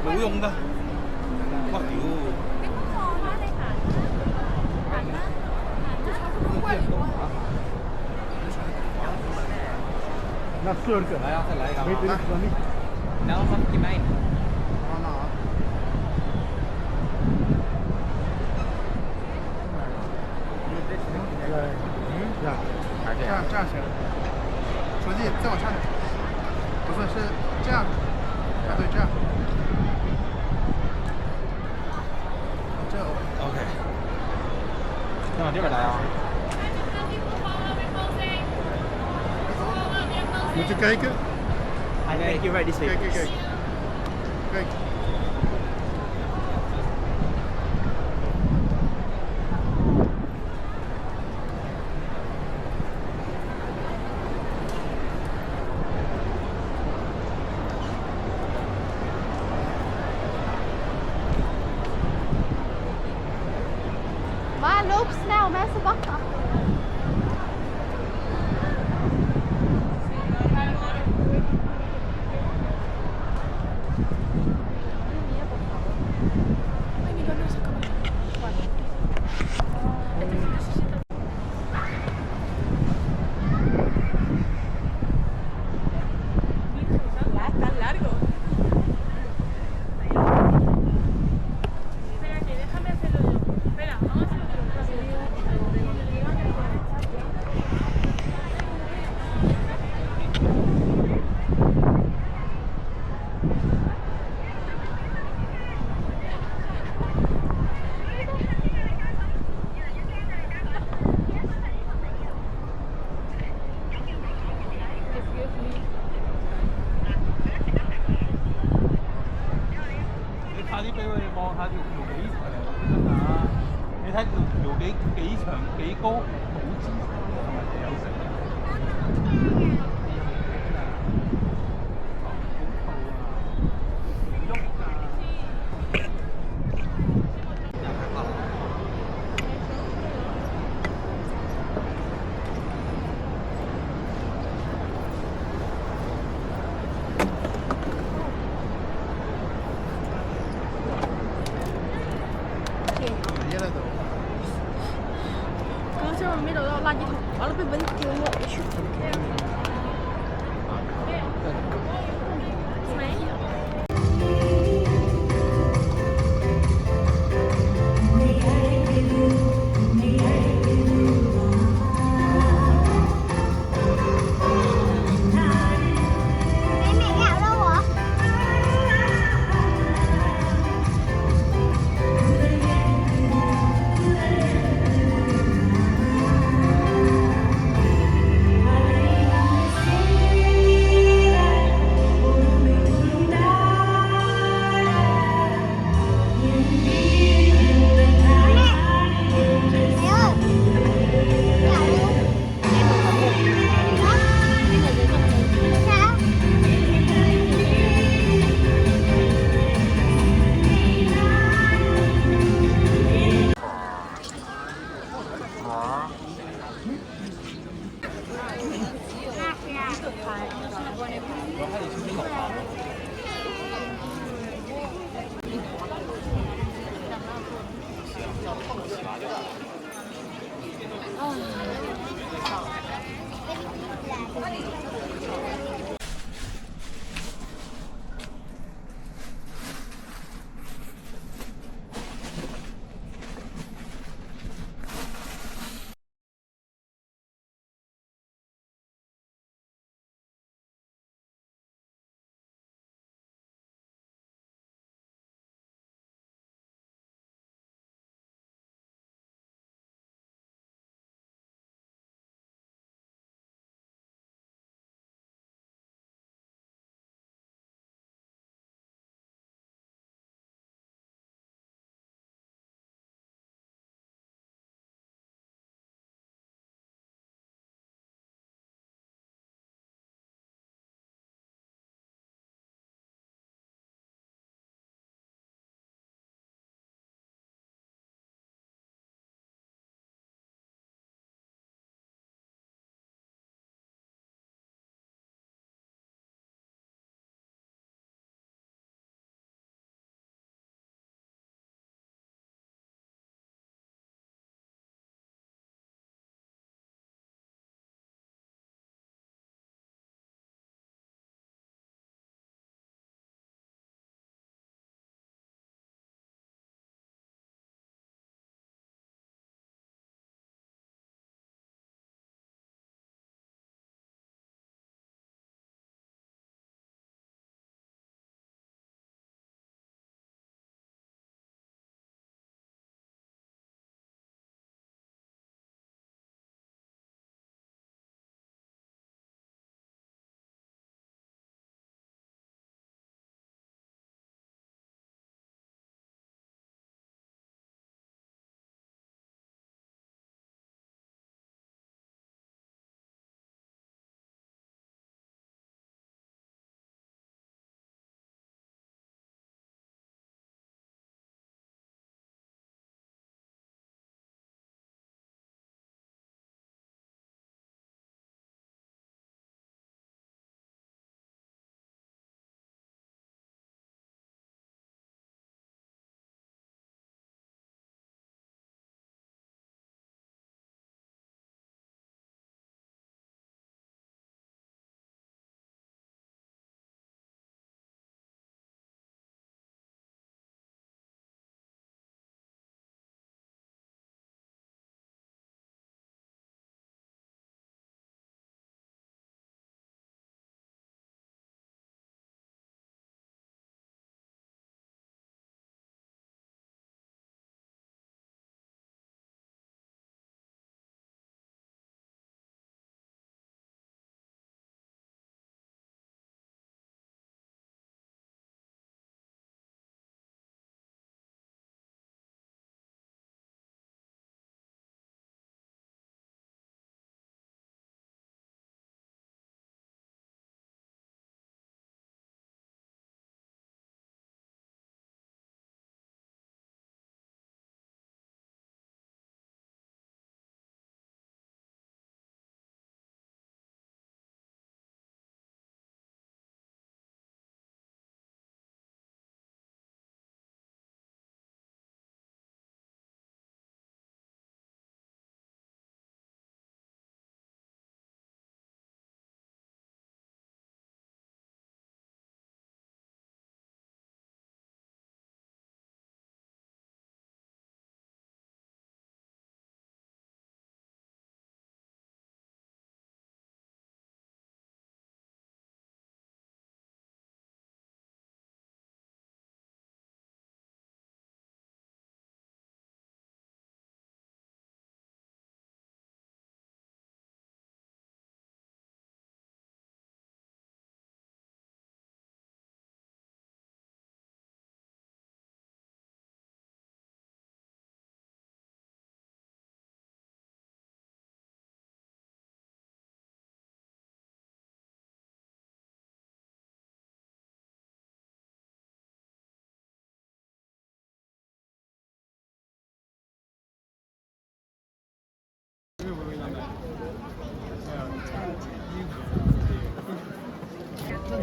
冇用㗎。哇屌！那四个。来呀，再来一个。没得可能。然后他们几枚。好那啊。这样行。手机再往下点。不是，是这样。啊，对，这样。这 OK。再往这边来啊。Moet je kijken? I think you're right this way. Kijk. Kijk. มา loop snel mensen wachten快啲俾佢哋望下條橋幾長得啊！你睇條橋幾長幾高，好姿勢同埋幾有成。剛才我沒找到垃圾桶，完了被蚊子叮了，我去。沒有。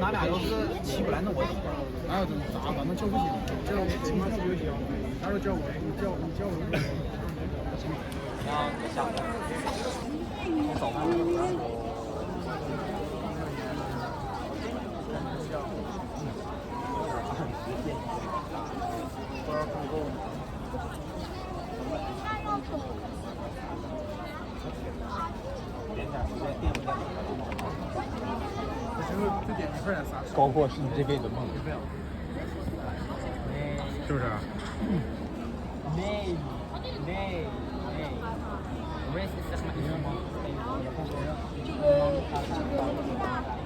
那俩都是起不来那么多。哪有这么大？反正叫不行，叫起码叫不行。他说叫我，叫我。然后下午早饭。包括是你这辈子的梦，是不是？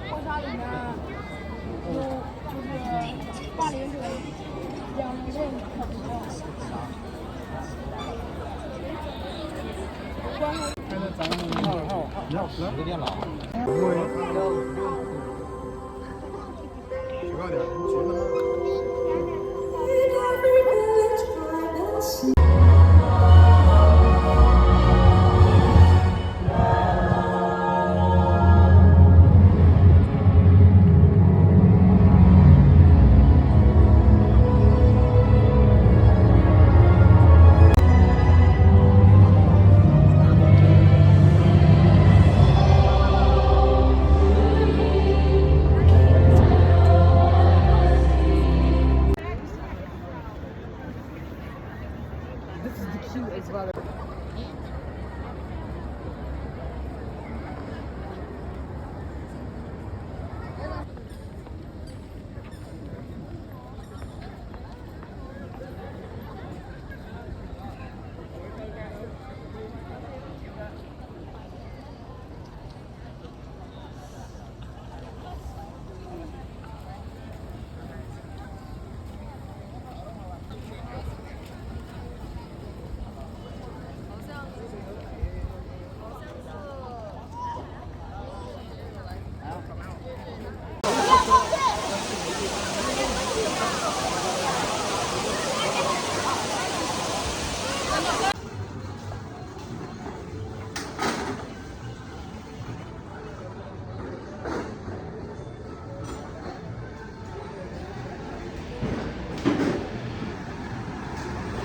黄沙里面有就是大连水2人很多。现在咱们要10个电脑。举高点，举那么。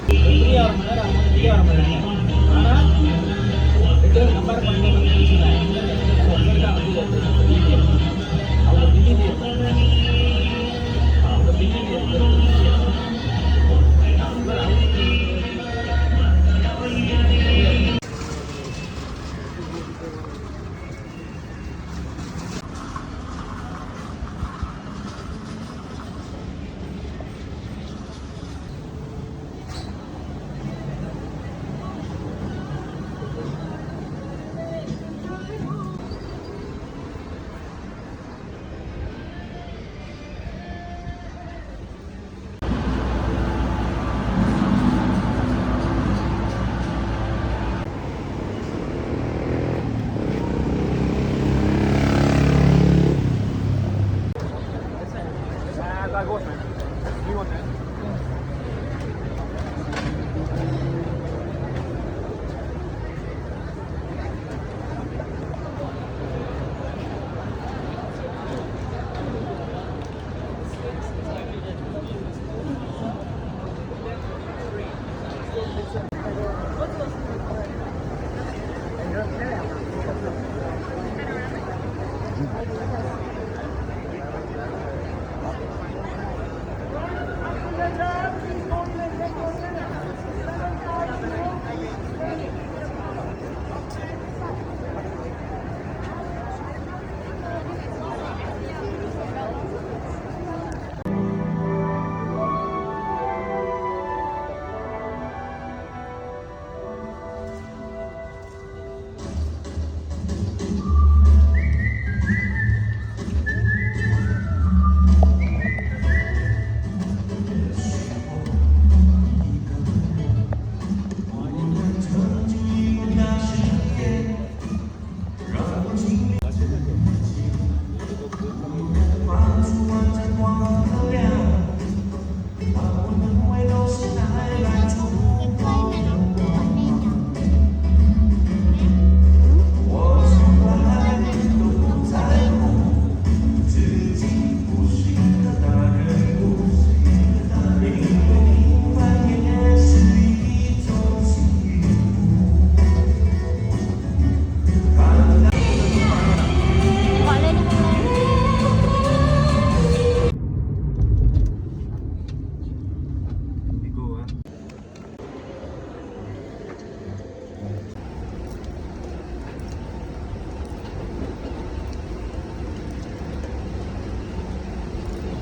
第二门，第二门。